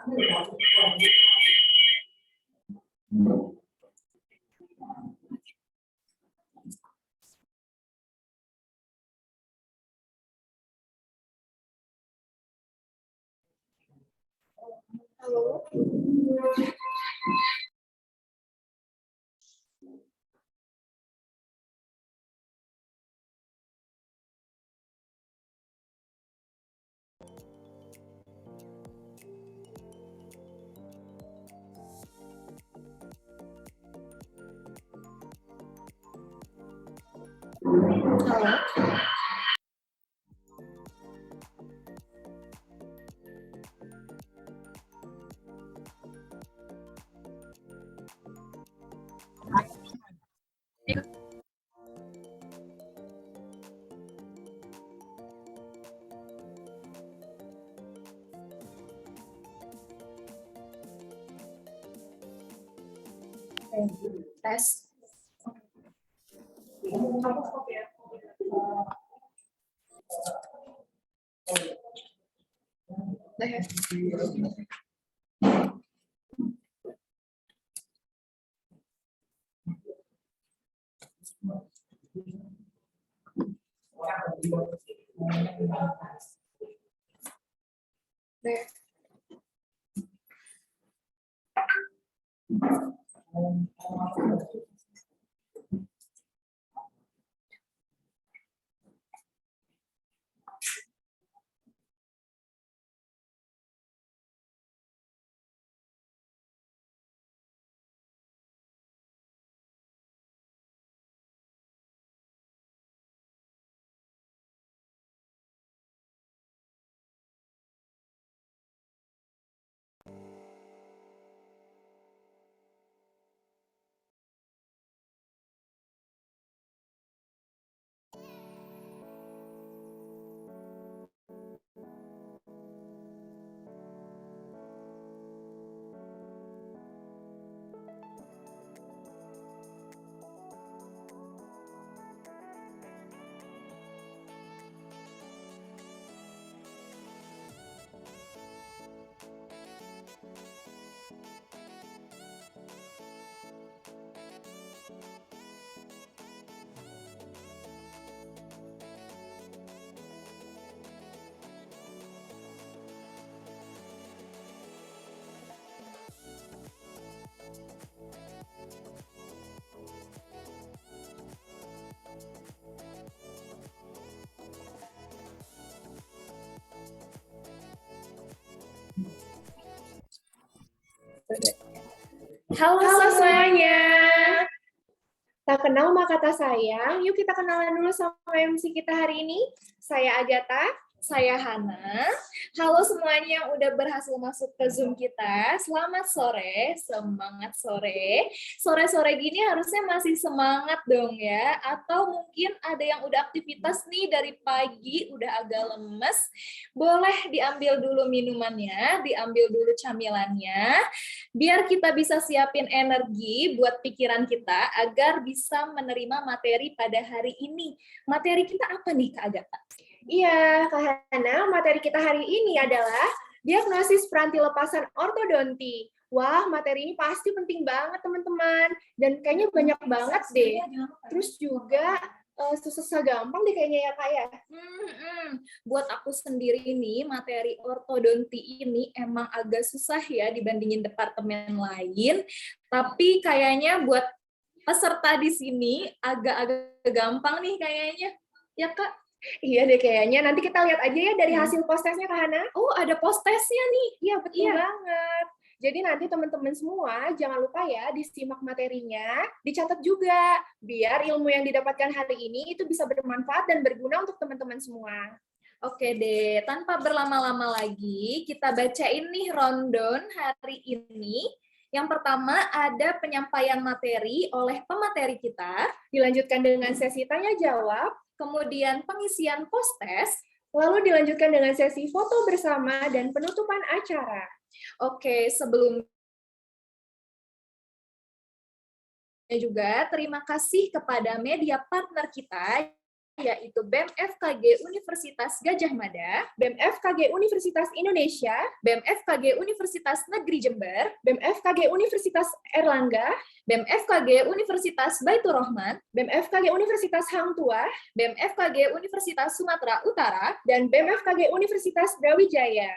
Halo. Halo. Tes. Halo semuanya. Tak kenal maka kata sayang. Yuk kita kenalan dulu sama MC kita hari ini. Saya Agatha. Saya Hana. Halo semuanya yang udah berhasil masuk ke Zoom kita. Selamat sore, semangat sore. Sore-sore gini harusnya masih semangat dong ya. Atau mungkin ada yang udah aktivitas nih dari pagi, udah agak lemes. Boleh diambil dulu minumannya, diambil dulu camilannya. Biar kita bisa siapin energi buat pikiran kita agar bisa menerima materi pada hari ini. Materi kita apa nih Kak Agatha? Iya, Kak Hana, materi kita hari ini adalah diagnosis peranti lepasan ortodonti. Wah, materi ini pasti penting banget, teman-teman. Dan kayaknya banyak banget deh. Terus juga susah gampang deh kayaknya ya, Kak ya. Buat aku sendiri ini, materi ortodonti ini emang agak susah ya dibandingin departemen lain. Tapi kayaknya buat peserta di sini agak-agak gampang nih kayaknya. Ya, Kak? Iya deh kayaknya. Nanti kita lihat aja ya dari hasil post-testnya Kak Hana. Oh, ada post-testnya nih. Iya, betul banget. Jadi nanti teman-teman semua jangan lupa ya disimak materinya, dicatat juga biar ilmu yang didapatkan hari ini itu bisa bermanfaat dan berguna untuk teman-teman semua. Oke deh, tanpa berlama-lama lagi, kita bacain nih rundown hari ini. Yang pertama ada penyampaian materi oleh pemateri kita, dilanjutkan dengan sesi tanya-jawab, kemudian pengisian post-test, lalu dilanjutkan dengan sesi foto bersama dan penutupan acara. Oke, sebelumnya juga terima kasih kepada media partner kita yaitu BEM FKG Universitas Gadjah Mada, BEM FKG Universitas Indonesia, BEM FKG Universitas Negeri Jember, BEM FKG Universitas Erlangga, BEM FKG Universitas Baitur Rahman, BEM FKG Universitas Hang Tuah, BEM FKG Universitas Sumatera Utara, dan BEM FKG Universitas Brawijaya.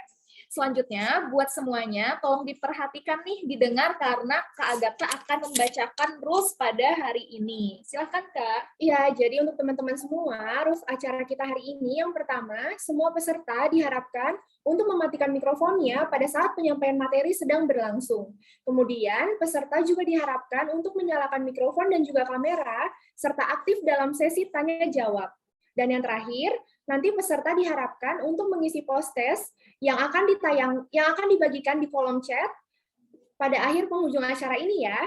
Selanjutnya, buat semuanya, tolong diperhatikan nih, didengar karena Kak Agatha akan membacakan rules pada hari ini. Silahkan, Kak. Iya, jadi untuk teman-teman semua, rules acara kita hari ini yang pertama, semua peserta diharapkan untuk mematikan mikrofonnya pada saat penyampaian materi sedang berlangsung. Kemudian, peserta juga diharapkan untuk menyalakan mikrofon dan juga kamera, serta aktif dalam sesi tanya-jawab. Dan yang terakhir, nanti peserta diharapkan untuk mengisi post-test yang akan dibagikan di kolom chat pada akhir penghujung acara ini ya.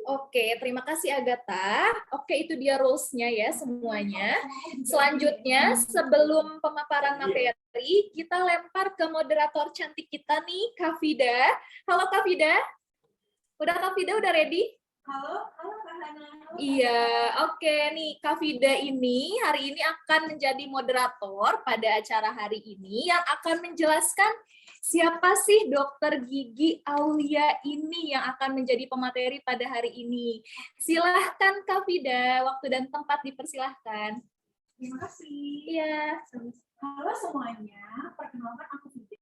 Oke, terima kasih Agatha. Oke, itu dia rules-nya ya semuanya. Selanjutnya, sebelum pemaparan materi, kita lempar ke moderator cantik kita nih, Kak Vida. Halo Kak Vida. Kak Vida udah ready? Halo Kak Hana. Iya, oke nih Kak Vida ini hari ini akan menjadi moderator pada acara hari ini yang akan menjelaskan siapa sih dokter gigi Aulia ini yang akan menjadi pemateri pada hari ini. Silahkan Kak Vida, waktu dan tempat dipersilahkan. Terima kasih. Iya. Halo semuanya, perkenalkan aku Vida.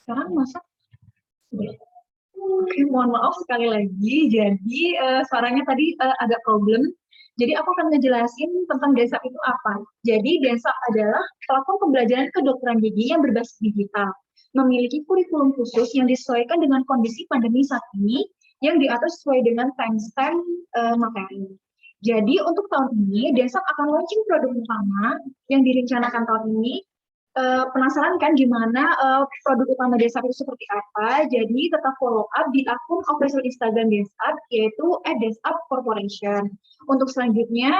Sekarang masak sudah. Oke, mohon maaf sekali lagi. Jadi suaranya tadi agak problem. Jadi aku akan ngejelasin tentang DESAP itu apa. Jadi DESAP adalah platform pembelajaran kedokteran gigi yang berbasis digital, memiliki kurikulum khusus yang disesuaikan dengan kondisi pandemi saat ini, yang diatur sesuai dengan timestamp materi. Jadi untuk tahun ini, DESAP akan launching produk utama yang direncanakan tahun ini. Penasaran kan gimana produk utama DESAP itu seperti apa? Jadi tetap follow up di akun official Instagram DESAP, yaitu @DESAP Untuk selanjutnya,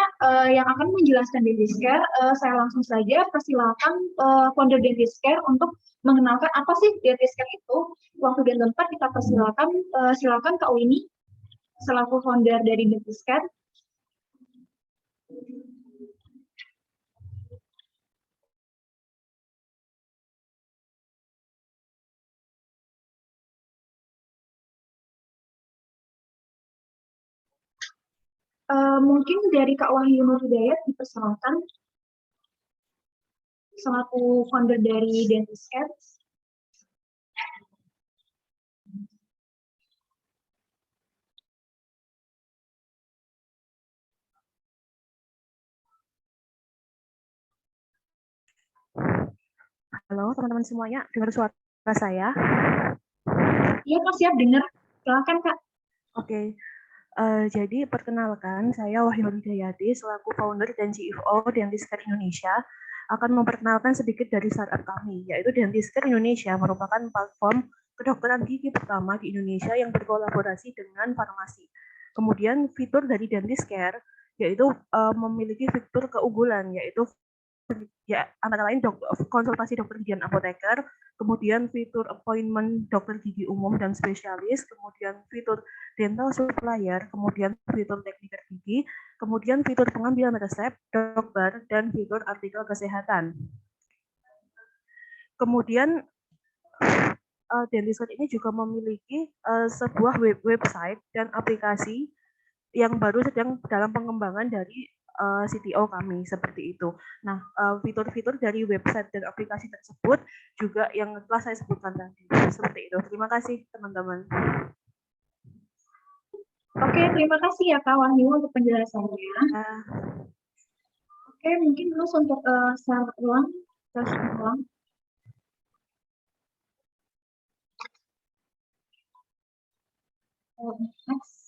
yang akan menjelaskan Dentiscare, saya langsung saja persilakan founder Dentiscare untuk mengenalkan apa sih Dentiscare itu. Waktu dan tempat kita persilakan, silakan Kak Winnie selaku founder dari Dentiscare. Mungkin dari Kak Wahyu Nur Hidayat dipersilakan selaku founder dari Dentiscare. Halo teman-teman semuanya, dengar suara saya? Iya Kak, siap dengar. Silakan Kak. Oke, jadi perkenalkan saya Wahyu Hidayati selaku founder dan CEO Dentiscare Indonesia akan memperkenalkan sedikit dari startup kami, yaitu Dentiscare Indonesia merupakan platform kedokteran gigi pertama di Indonesia yang berkolaborasi dengan farmasi. Kemudian fitur dari Dentiscare yaitu memiliki fitur keunggulan, yaitu ya antara lain konsultasi dokter gigi dan apoteker, kemudian fitur appointment dokter gigi umum dan spesialis, kemudian fitur dental supplier, kemudian fitur tekniker gigi, kemudian fitur pengambilan resep dokter, dan fitur artikel kesehatan. Kemudian Dentistry ini juga memiliki sebuah website dan aplikasi yang baru sedang dalam pengembangan dari CTO kami, seperti itu. Nah, fitur-fitur dari website dan aplikasi tersebut juga yang telah saya sebutkan tadi. Seperti itu. Terima kasih, teman-teman. Oke, terima kasih ya Kak Wahyu untuk penjelasannya. Oke, mungkin terus untuk share ulang. Next.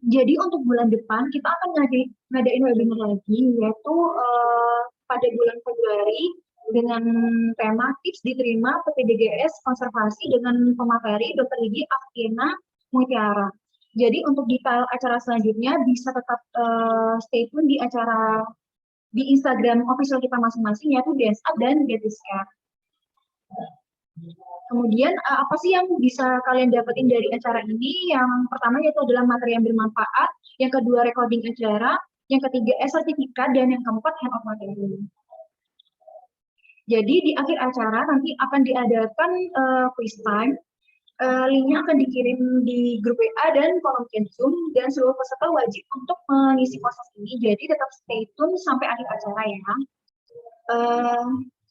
Jadi untuk bulan depan kita akan ngadain webinar lagi, yaitu pada bulan Februari dengan tema tips diterima PPDGS konservasi dengan pemateri Dr. Gigi Afkina Mutiara. Jadi untuk detail acara selanjutnya bisa tetap stay tune di acara di Instagram official kita masing-masing, yaitu DSA dan Getiska. Kemudian apa sih yang bisa kalian dapetin dari acara ini? Yang pertama yaitu adalah materi yang bermanfaat, yang kedua recording acara, yang ketiga sertifikat, dan yang keempat hand of materi. Jadi di akhir acara nanti akan diadakan quiz time. Linknya akan dikirim di grup WA dan kolom chat Zoom, dan seluruh peserta wajib untuk mengisi proses ini. Jadi tetap stay tune sampai akhir acara ya.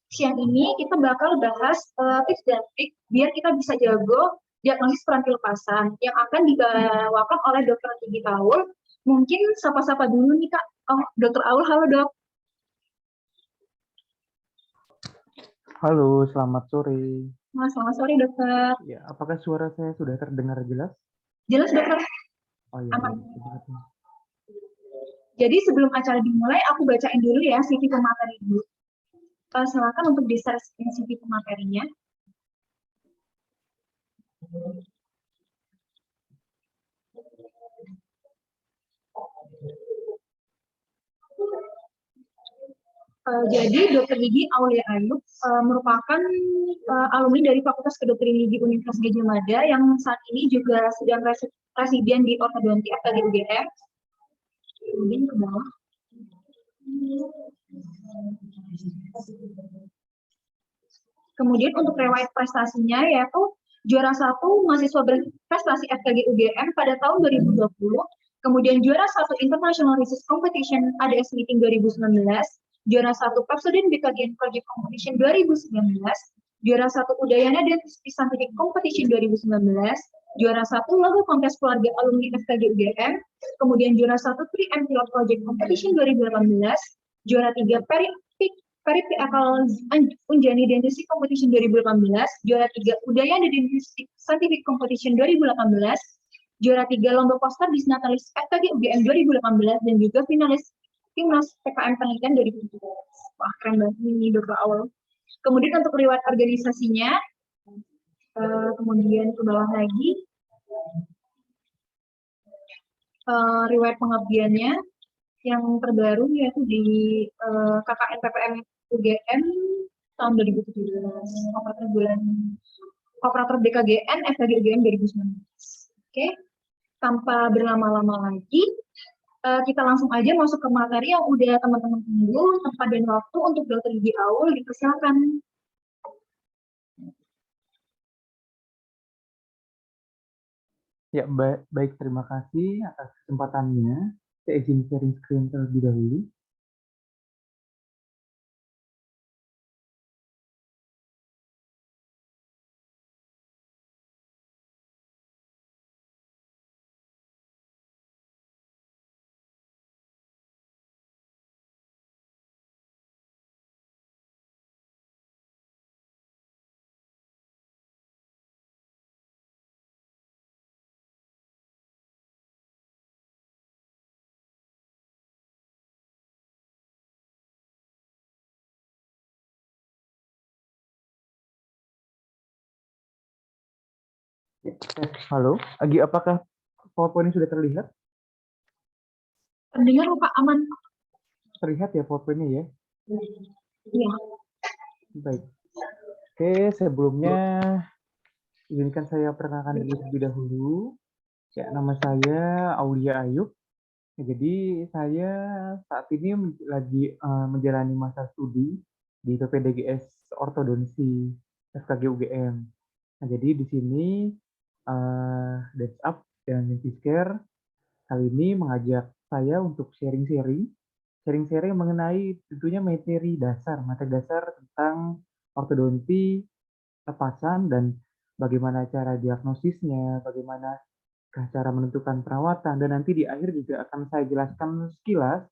Siang ini kita bakal bahas tips dan trik biar kita bisa jago diagnosis peranti lepasan yang akan dibawakan oleh Dr. Gigi Aul. Mungkin sapa-sapa dulu nih Kak. Oh, Dr. Aul, halo Dok. Halo, selamat sore. Selamat sore Dokter. Ya, apakah suara saya sudah terdengar jelas? Jelas Dokter. Oh iya. Aman. Jadi sebelum acara dimulai, aku bacain dulu ya CV pemateri dulu. Silakan untuk di-share CV pematerinya. Jadi Dr. Gigi Aulia Ayub merupakan alumni dari Fakultas Kedokteran Gigi Universitas Gadjah Mada yang saat ini juga sedang residen di ortodonti FKG UGM. Kemudian ke bawah. Kemudian untuk riwayat prestasinya yaitu juara 1 mahasiswa berprestasi FKG UGM pada tahun 2020, kemudian juara 1 International Research Competition ADS Meeting 2019, juara 1 Pepsodent BKGN Project Competition 2019, juara 1 Udayana Dentistry Scientific Competition 2019, juara 1 Logo Kontes Keluarga Alumni FKG UGM, kemudian juara 1 3M Pilot Project Competition 2018, juara 3 Perip Akal Unjani Dentistry Competition 2018, juara 3 Udayana Dentistry Scientific Competition 2018, juara 3 Lomba Poster Disnatalis FKG UGM 2018, dan juga finalis Timnas PKM Penelitian 2017. Wah, keren banget ini Dr. Aul. Kemudian untuk riwayat organisasinya, kemudian ke bawah lagi, riwayat pengabdiannya yang terbaru yaitu di KKN PPM UGM tahun 2017, operator BKGN FKG UGM 2019. Oke, tanpa berlama-lama lagi, kita langsung aja masuk ke materi yang udah teman-teman tunggu. Tempat dan waktu untuk Dr. Gigi Aul, dipersilakan. Ya, baik, terima kasih atas kesempatannya. Saya izin sharing screen terlebih dahulu. Halo, Agi, apakah PowerPoint sudah terlihat? Terdengar Pak aman? Terlihat ya PowerPoint-nya ya? Iya. Baik. Oke, sebelumnya izinkan saya perkenalkan diri terlebih dahulu. Ya, nama saya Aulia Ayub. Ya, jadi saya saat ini lagi menjalani masa studi di PPDGS Ortodonsi FKG UGM. Nah, jadi di sini Dance dan Dentistcare kali ini mengajak saya untuk sharing-sharing mengenai tentunya materi dasar tentang ortodonti lepasan dan bagaimana cara diagnosisnya, bagaimana cara menentukan perawatan, dan nanti di akhir juga akan saya jelaskan sekilas,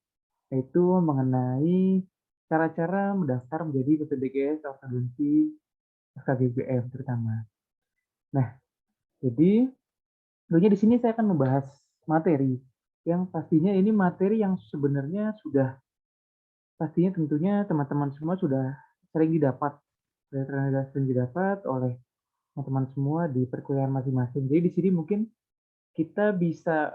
yaitu mengenai cara-cara mendaftar menjadi PPDGS ortodonti FKGBM terutama. Nah, jadi tentunya di sini saya akan membahas materi yang pastinya ini materi yang sebenarnya sudah pastinya tentunya teman-teman semua sudah sering didapat oleh teman-teman semua di perkuliahan masing-masing. Jadi di sini mungkin kita bisa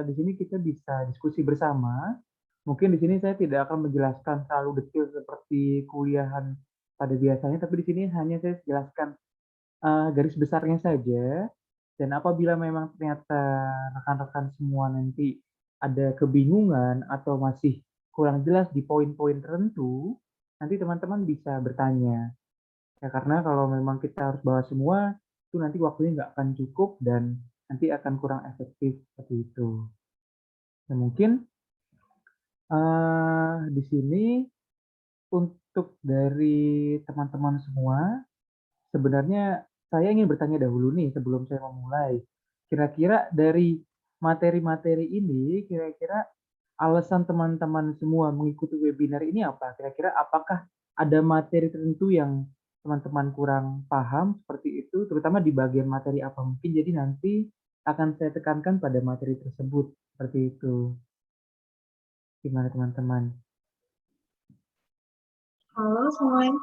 di sini kita bisa diskusi bersama. Mungkin di sini saya tidak akan menjelaskan terlalu detail seperti kuliahan pada biasanya, tapi di sini hanya saya jelaskan garis besarnya saja. Dan apabila memang ternyata rekan-rekan semua nanti ada kebingungan atau masih kurang jelas di poin-poin tertentu, nanti teman-teman bisa bertanya. Ya, karena kalau memang kita harus bahas semua, itu nanti waktunya nggak akan cukup dan nanti akan kurang efektif seperti itu. Nah, mungkin di sini untuk dari teman-teman semua, sebenarnya saya ingin bertanya dahulu nih sebelum saya memulai. Kira-kira dari materi-materi ini, kira-kira alasan teman-teman semua mengikuti webinar ini apa? Kira-kira apakah ada materi tertentu yang teman-teman kurang paham seperti itu, terutama di bagian materi apa mungkin. Jadi nanti akan saya tekankan pada materi tersebut seperti itu. Gimana teman-teman? Halo semuanya.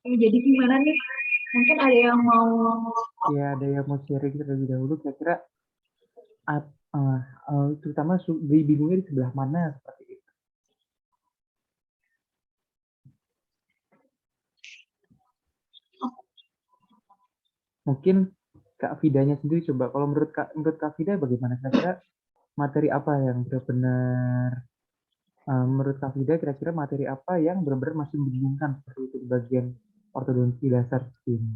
Jadi gimana nih? Mungkin ada yang mau... Ya, ada yang mau sharing terlebih dahulu. Kira-kira terutama bingungnya di sebelah mana seperti itu. Mungkin Kak Vidanya sendiri coba. Kalau menurut Kak Vida bagaimana? Kira-kira materi apa yang benar-benar menurut Kak Vida kira-kira materi apa yang benar-benar masih membingungkan seperti itu di bagian ortodonti dasar seperti ini?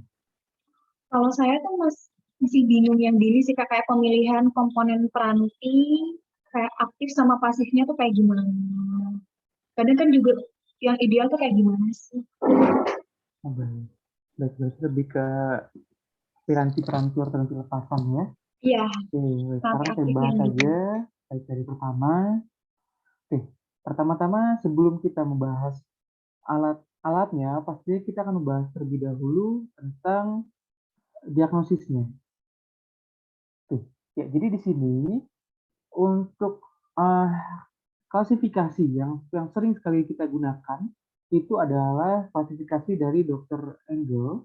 Kalau saya tuh masih bingung yang gini sih Kak, kayak pemilihan komponen peranti, kayak aktif sama pasifnya tuh kayak gimana. Kadang kan juga yang ideal tuh kayak gimana sih. Oh, baik. Baik, lebih ke piranti-piranti ortodonti lepasan ya. Iya, Oke, peranti sekarang saya aktif bahas yang gitu. saja baik dari pertama. Oke, pertama-tama sebelum kita membahas alat-alatnya, pastinya kita akan membahas terlebih dahulu tentang diagnosisnya. Oke, ya, jadi di sini untuk uh, klasifikasi yang sering sekali kita gunakan itu adalah klasifikasi dari Dr. Engel.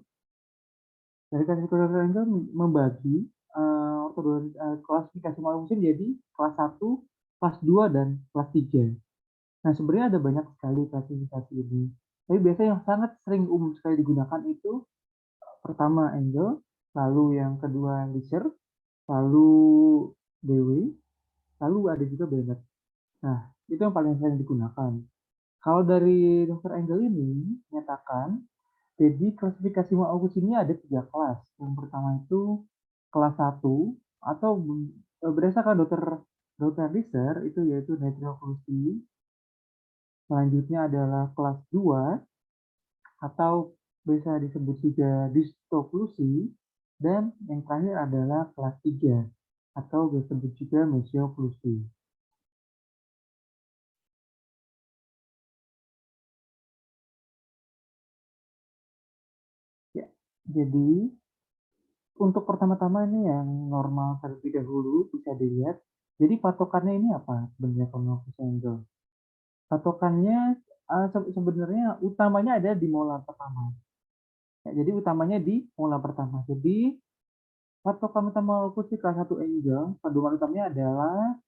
Dari klasifikasi Dr. Engel membagi klasifikasi manusia musim jadi kelas 1, kelas 2, dan kelas 3. Nah, sebenarnya ada banyak sekali klasifikasi ini. Tapi biasanya yang sangat sering umum sekali digunakan itu pertama Engel, lalu yang kedua Lisher, lalu Dewey, lalu ada juga Bennett. Nah, itu yang paling sering digunakan. Kalau dari Dr. Engel ini menyatakan, jadi klasifikasi Maukus ini ada 3 kelas. Yang pertama itu kelas 1 atau berdasarkan Dr. Lisher itu yaitu netroklusi. Selanjutnya adalah kelas 2 atau bisa disebut juga distoklusi, dan yang terakhir adalah kelas 3 atau disebut juga mesioklusi. Ya, jadi untuk pertama-tama ini yang normal terlebih dahulu bisa dilihat. Jadi patokannya ini apa sebenarnya kalau Angle? Patokannya sebenarnya utamanya ada di molar pertama. Ya, jadi utamanya di molar pertama. Jadi patokan utama akusi kelas 1 angle, pedoman utamanya adalah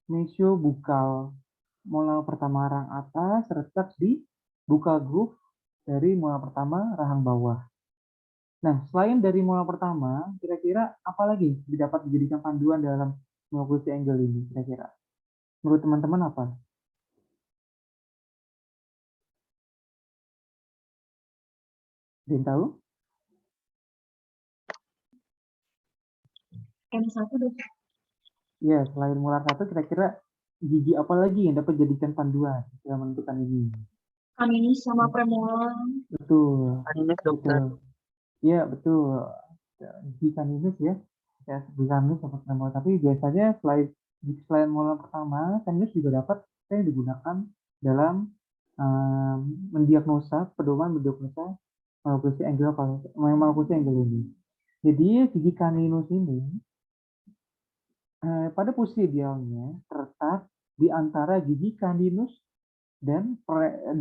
mesiobukal. Molar pertama rahang atas terletak di buccal groove dari molar pertama rahang bawah. Nah, selain dari molar pertama, kira-kira apa lagi dapat dijadikan panduan dalam mengukur angle ini kira-kira? Menurut teman-teman apa? Ada yang tahu? M1 dong. Ya, selain molar 1, kira-kira gigi apa lagi yang dapat dijadikan panduan dalam menentukan ini? Kaminis sama premolar. Betul, Animes dokter. betul. Iya, betul. Gigi kaninus ya. Ya, gigi kaninus sama premolar. Tapi biasanya selain molar pertama, kaninus juga dapat yang digunakan dalam mendiagnosa, pedoman mendiagnosa malakusi angle ini. Jadi gigi kaninus ini pada posisi idealnya terletak di antara gigi kaninus dan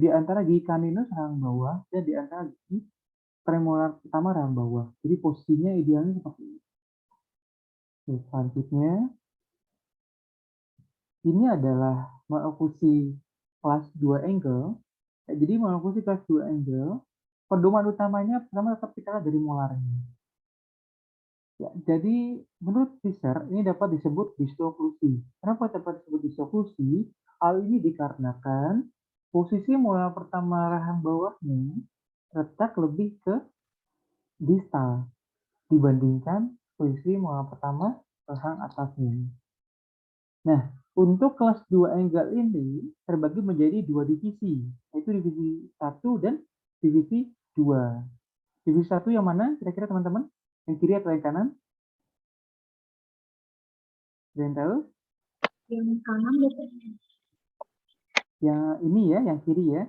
di antara gigi kaninus rahang bawah dan di antara gigi premolar pertama rahang bawah. Jadi posisinya idealnya seperti ini. Oke, selanjutnya ini adalah malakusi kelas 2 angle. Jadi malakusi kelas 2 angle, pedoman utamanya pertama tetap kita dari molarnya. Ya, jadi menurut Fischer ini dapat disebut distoklusi. Kenapa dapat disebut distoklusi? Hal ini dikarenakan posisi molar pertama rahang bawahnya terletak lebih ke distal dibandingkan posisi molar pertama rahang atasnya. Nah, untuk kelas 2 angle ini terbagi menjadi dua divisi, yaitu divisi 1 dan divisi 2. Divisi 1 yang mana kira-kira teman-teman? Yang kiri atau yang kanan? Ada yang tahu? Yang kanan dokter. Yang ini ya, yang kiri ya.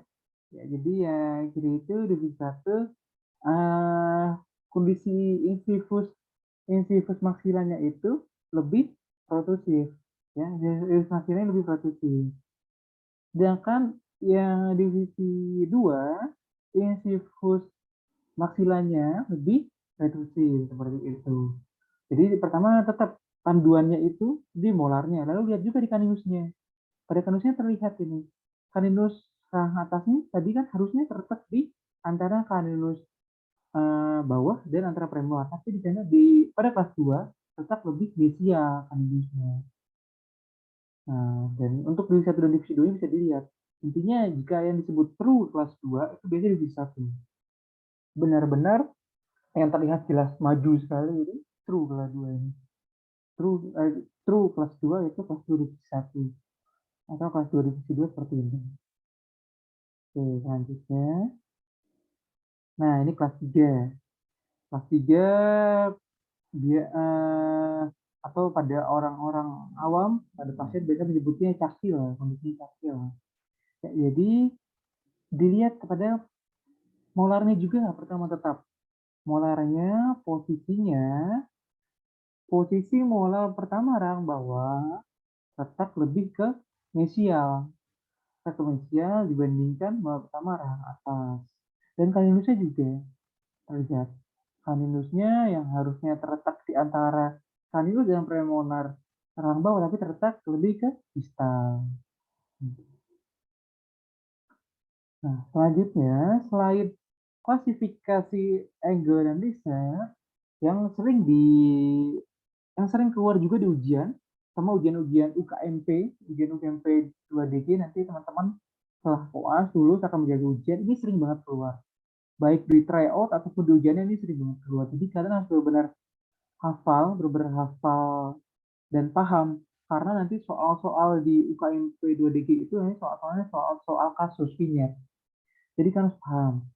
Ya, jadi yang kiri itu divisi 1 kondisi insifus maksilanya itu lebih protrusif. Ya, insifus maksilanya lebih protrusif. Sedangkan yang divisi 2 insifus maksilanya lebih reduksi seperti itu. Jadi pertama tetap panduannya itu di molarnya. Lalu lihat juga di kaninusnya. Pada kaninusnya terlihat ini. Kaninus rahang atasnya tadi kan harusnya terletak di antara kaninus bawah dan antara premolar. Tapi di sana pada kelas 2 tetap lebih mesial kaninusnya. Nah, dan untuk divisi 1 dan divisi 2 bisa dilihat. Intinya jika yang disebut true kelas 2 itu biasanya divisi 1. Benar-benar yang terlihat jelas maju sekali itu true kelas 2 ini. True kelas 2 itu kelas 2 divisi 1 atau kelas 2 divisi 2 seperti ini. Oke, selanjutnya. Nah, ini kelas 3. Kelas 3 dia atau pada orang-orang awam, pada pasien biasanya menyebutnya cakil, kondisi cakil. Ya, jadi dilihat kepada molarnya juga pertama tetap. Molarnya posisi molar pertama rahang bawah tetap lebih ke mesial. Ke mesial dibandingkan molar pertama rahang atas. Dan kaninusnya juga terlihat. Kaninusnya yang harusnya terletak di antara kaninus dan premolar rahang bawah tapi terletak lebih ke distal. Nah, selanjutnya selain klasifikasi angle dan Lisa yang sering keluar juga di ujian sama ujian-ujian UKMP 2DG nanti teman-teman setelah koas lulus akan menjadi ujian ini sering banget keluar baik di tryout ataupun di ujiannya ini sering banget keluar jadi kalian harus benar-benar hafal dan paham karena nanti soal-soal di UKMP 2DG itu nanti soal-soalnya soal kasus vinyet jadi kan harus paham.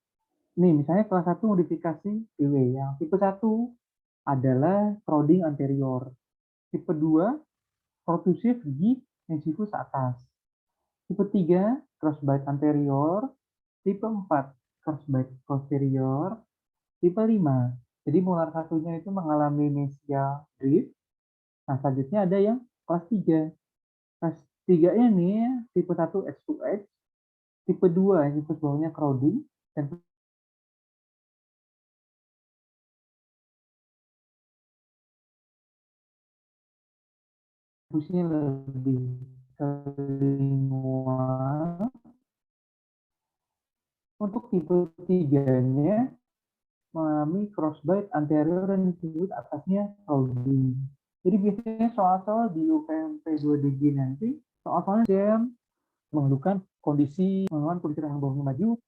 Nih, misalnya kelas 1 modifikasi DW. Yang tipe 1 adalah crowding anterior. Tipe 2, protrusif gigi insifus atas. Tipe 3, crossbite anterior. Tipe 4, crossbite posterior. Tipe 5, jadi molar satunya itu mengalami mesial drift. Nah, selanjutnya ada yang kelas 3. Kelas 3 ini tipe 1 H2H, Tipe 2 infus bawahnya crowding, dan infusnya lebih kelinguan. Untuk tipe 3-nya mengalami crossbite anterior dan disebut atasnya crowding. Jadi biasanya soal-soal di UPMP 2DG nanti, soal-soalnya jam mengeluhkan kondisi rahang bawahnya maju,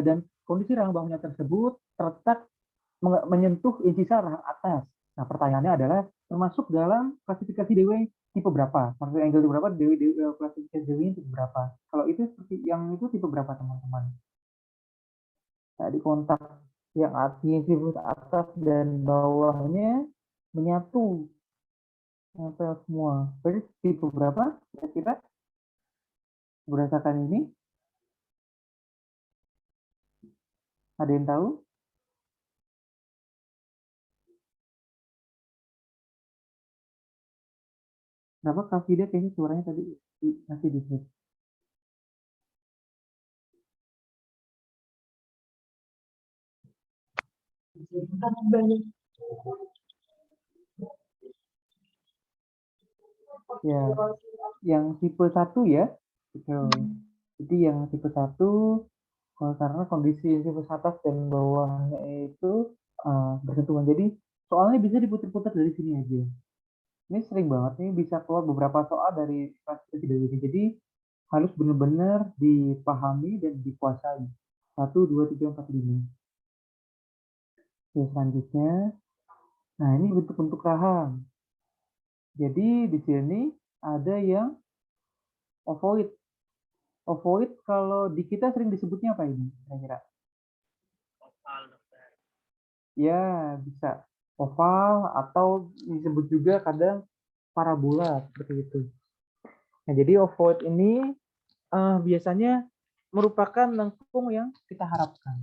dan kondisi rahang bawahnya tersebut terletak menyentuh incisal rahang atas. Nah, pertanyaannya adalah termasuk dalam klasifikasi DW tipe berapa? Maksudnya angle tipe berapa? Klasifikasi DW tipe berapa? Kalau itu seperti yang itu tipe berapa, teman-teman? Nah, di kontak yang infus atas dan bawahnya menyatu, nempel semua. Berarti tipe berapa kira-kira berdasarkan ini? Ada yang tahu? Kenapa Kak Fida kayaknya suaranya tadi masih di mute? Ya, yang tipe 1 ya. Jadi yang tipe 1 karena kondisi infus atas dan bawahnya itu bersentuhan. Jadi soalnya bisa diputar-putar dari sini aja. Ini sering banget nih bisa keluar beberapa soal dari klasifikasi DW ini. Jadi harus benar-benar dipahami dan dikuasai. 1, 2, 3, 4, 5. Oke, selanjutnya. Nah, ini bentuk-bentuk rahang. Jadi di sini ada yang ovoid. Ovoid kalau di kita sering disebutnya apa ini kira-kira? Oval, dokter. Ya, bisa oval atau disebut juga kadang parabola seperti itu. Nah, jadi ovoid ini biasanya merupakan lengkung yang kita harapkan.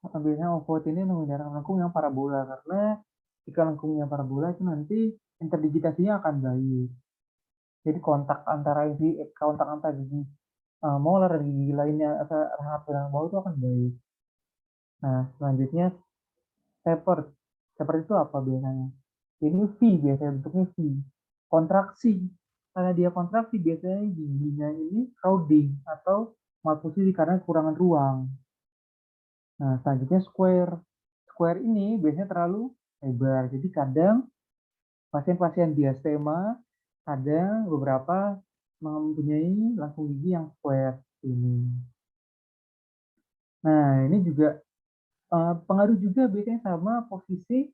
Biasanya ovoid ini menggunakan lengkung yang parabola karena jika lengkungnya parabola itu nanti interdigitasinya akan baik. Jadi kontak antara gigi molar dan gigi lainnya rahang rahang bawah itu akan baik. Nah, selanjutnya tapered. Tapered itu apa biasanya? Ini V biasanya bentuknya V. Kontraksi. Karena dia kontraksi biasanya giginya ini crowding atau malposisi karena kekurangan ruang. Nah, selanjutnya square. Square ini biasanya terlalu lebar. Jadi kadang pasien-pasien diastema, kadang beberapa mempunyai lengkung gigi yang square ini. Nah, ini juga pengaruh juga biasanya sama posisi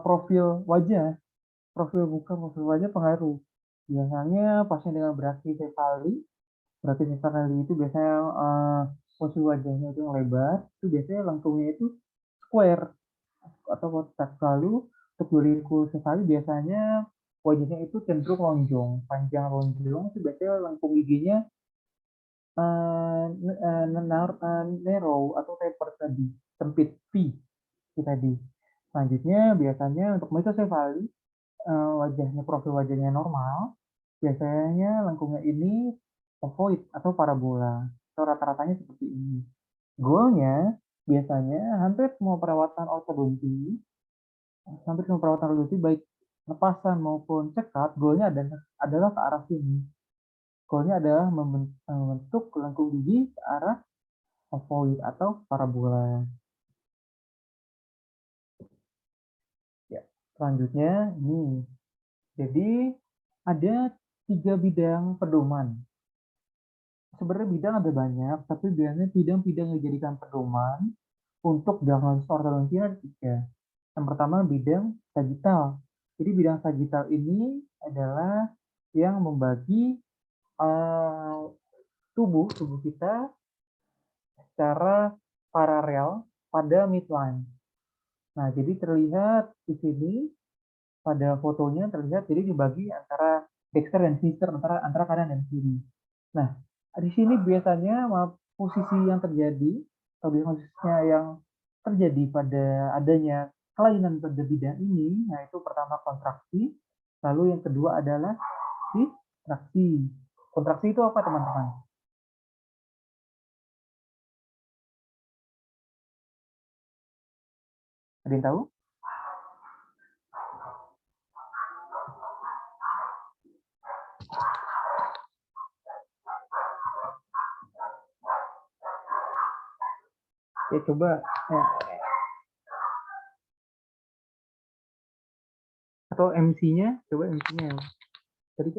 profil wajah. Profil muka, profil wajah pengaruh. Biasanya pasien dengan brachycephaly itu biasanya posisi wajahnya itu yang lebar, itu biasanya lengkungnya itu square atau kotak. Lalu untuk varicocefali biasanya wajahnya itu cenderung lonjong, panjang lonjong, itu biasanya lengkung giginya narrow atau taper tadi, sempit V tadi. Selanjutnya biasanya untuk mesosefali profil wajahnya normal, biasanya lengkungnya ini ovoid atau parabola. Atau rata-ratanya seperti ini. Goalnya biasanya hampir semua perawatan ortodonti baik lepasan maupun cekat, goalnya adalah ke arah sini. Goalnya adalah membentuk lengkung gigi ke arah ovoid atau parabola. Ya, selanjutnya ini. Jadi ada 3 bidang pedoman. Sebenarnya bidang ada banyak, tapi biasanya bidang-bidang yang dijadikan pedoman untuk diagnosis ortodonti ada 3. Yang pertama bidang sagital. Jadi bidang sagital ini adalah yang membagi tubuh kita secara paralel pada midline. Nah, jadi terlihat di sini pada fotonya terlihat jadi dibagi antara dexter dan sinister, antara kanan dan kiri. Nah, di sini biasanya posisi yang terjadi atau diagnosisnya yang terjadi pada adanya kelainan pada bidang ini, yaitu pertama kontraksi, lalu yang kedua adalah distraksi. Kontraksi itu apa, teman-teman? Ada yang tahu? Ya, coba. Atau MC-nya, coba MC-nya. Tadi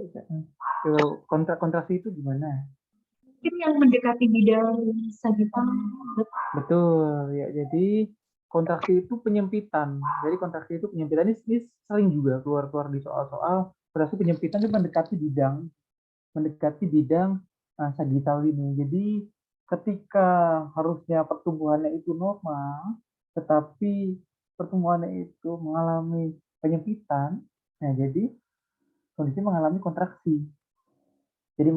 kontraksi itu gimana? Mungkin yang mendekati bidang sagital. Betul, ya. Jadi kontraksi itu penyempitan. Jadi kontraksi itu penyempitan ini sering juga keluar di soal-soal. Kontraksi penyempitan itu mendekati bidang sagital ini. Jadi ketika harusnya pertumbuhannya itu normal, tetapi pertumbuhannya itu mengalami penyempitan, nah jadi kondisi mengalami kontraksi. Jadi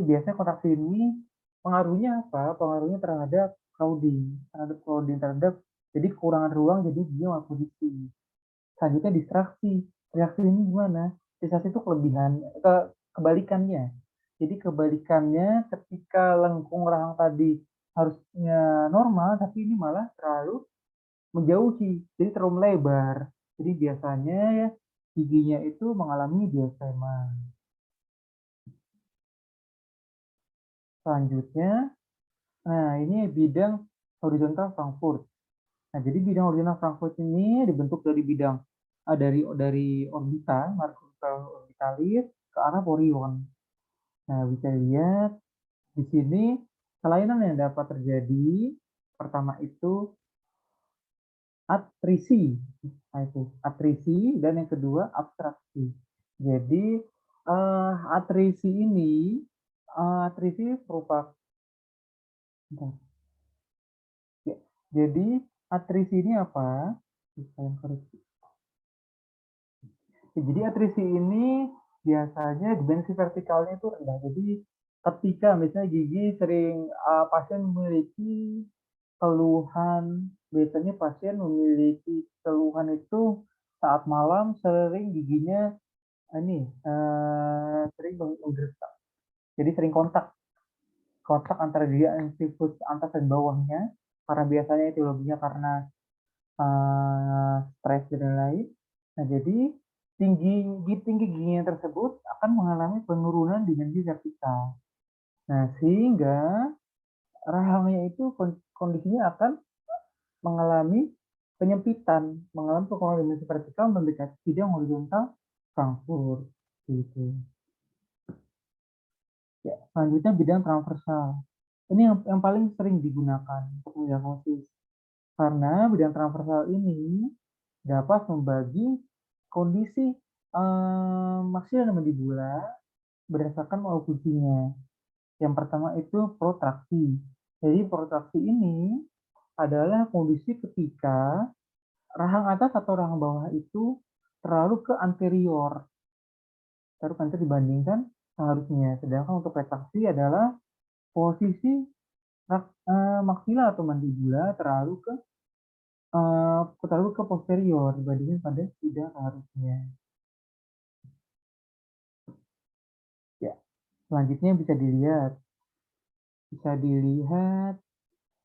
biasanya kontraksi ini pengaruhnya apa? Pengaruhnya terhadap terhadap jadi kekurangan ruang, jadi dia malposisi. Selanjutnya distraksi. Distraksi ini gimana? Distraksi itu kebalikannya. Jadi kebalikannya ketika lengkung rahang tadi harusnya normal, tapi ini malah terlalu menjauhi, jadi terlalu melebar. Jadi biasanya ya giginya itu mengalami diastema. Selanjutnya, nah ini bidang horizontal Frankfurt. Nah, jadi bidang horizontal Frankfurt ini dibentuk dari bidang dari orbital, orbitalis ke arah porion. Nah, bisa lihat di sini kelainan yang dapat terjadi pertama itu atrisi. Nah, itu atrisi, dan yang kedua abstraksi. Jadi atrisi ini merupakan ya, jadi atrisi ini apa? Jadi atrisi ini biasanya dimensi vertikalnya itu rendah. Jadi ketika misalnya gigi sering pasien memiliki keluhan, biasanya pasien memiliki keluhan itu saat malam sering giginya sering menggerak. Jadi sering kontak antara gigi infus atas dan bawahnya, karena biasanya itu lebihnya karena stres dan lain-lain. Nah, jadi tinggi giginya tersebut akan mengalami penurunan dimensi vertikal. Nah, sehingga rahangnya itu kondisinya akan mengalami penyempitan, mengalami penurunan dimensi vertikal mendekati bidang horizontal Frankfurt. Gitu. Ya, selanjutnya bidang transversal. Ini yang paling sering digunakan untuk mendiagnosis. Karena bidang transversal ini dapat membagi kondisi maksila dan mandibula berdasarkan model fungsinya. Yang pertama itu protraksi. Jadi protraksi ini adalah kondisi ketika rahang atas atau rahang bawah itu terlalu ke anterior, dibandingkan seharusnya. Sedangkan untuk retraksi adalah posisi maksila atau mandibula terlalu ke posterior dibandingkan pada tidak seharusnya. Ya, selanjutnya bisa dilihat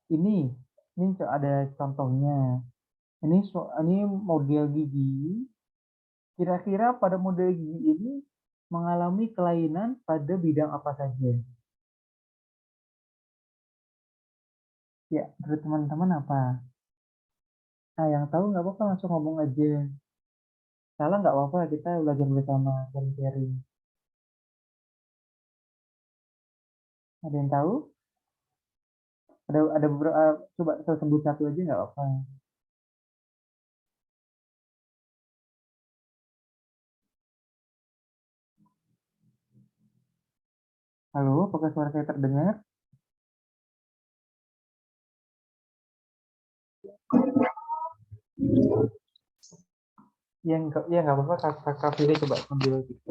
ini ada contohnya. Ini model gigi. Kira-kira pada model gigi ini mengalami kelainan pada bidang apa saja? Ya, menurut teman-teman apa? Nah, yang tahu nggak apa-apa, langsung ngomong aja. Salah nggak apa-apa, kita belajar bersama dan sharing. Ada yang tahu? Ada beberapa, coba saya sebut satu aja nggak apa-apa. Halo, apakah suara saya terdengar? Ya nggak apa-apa, Kak Fida coba sambil gitu.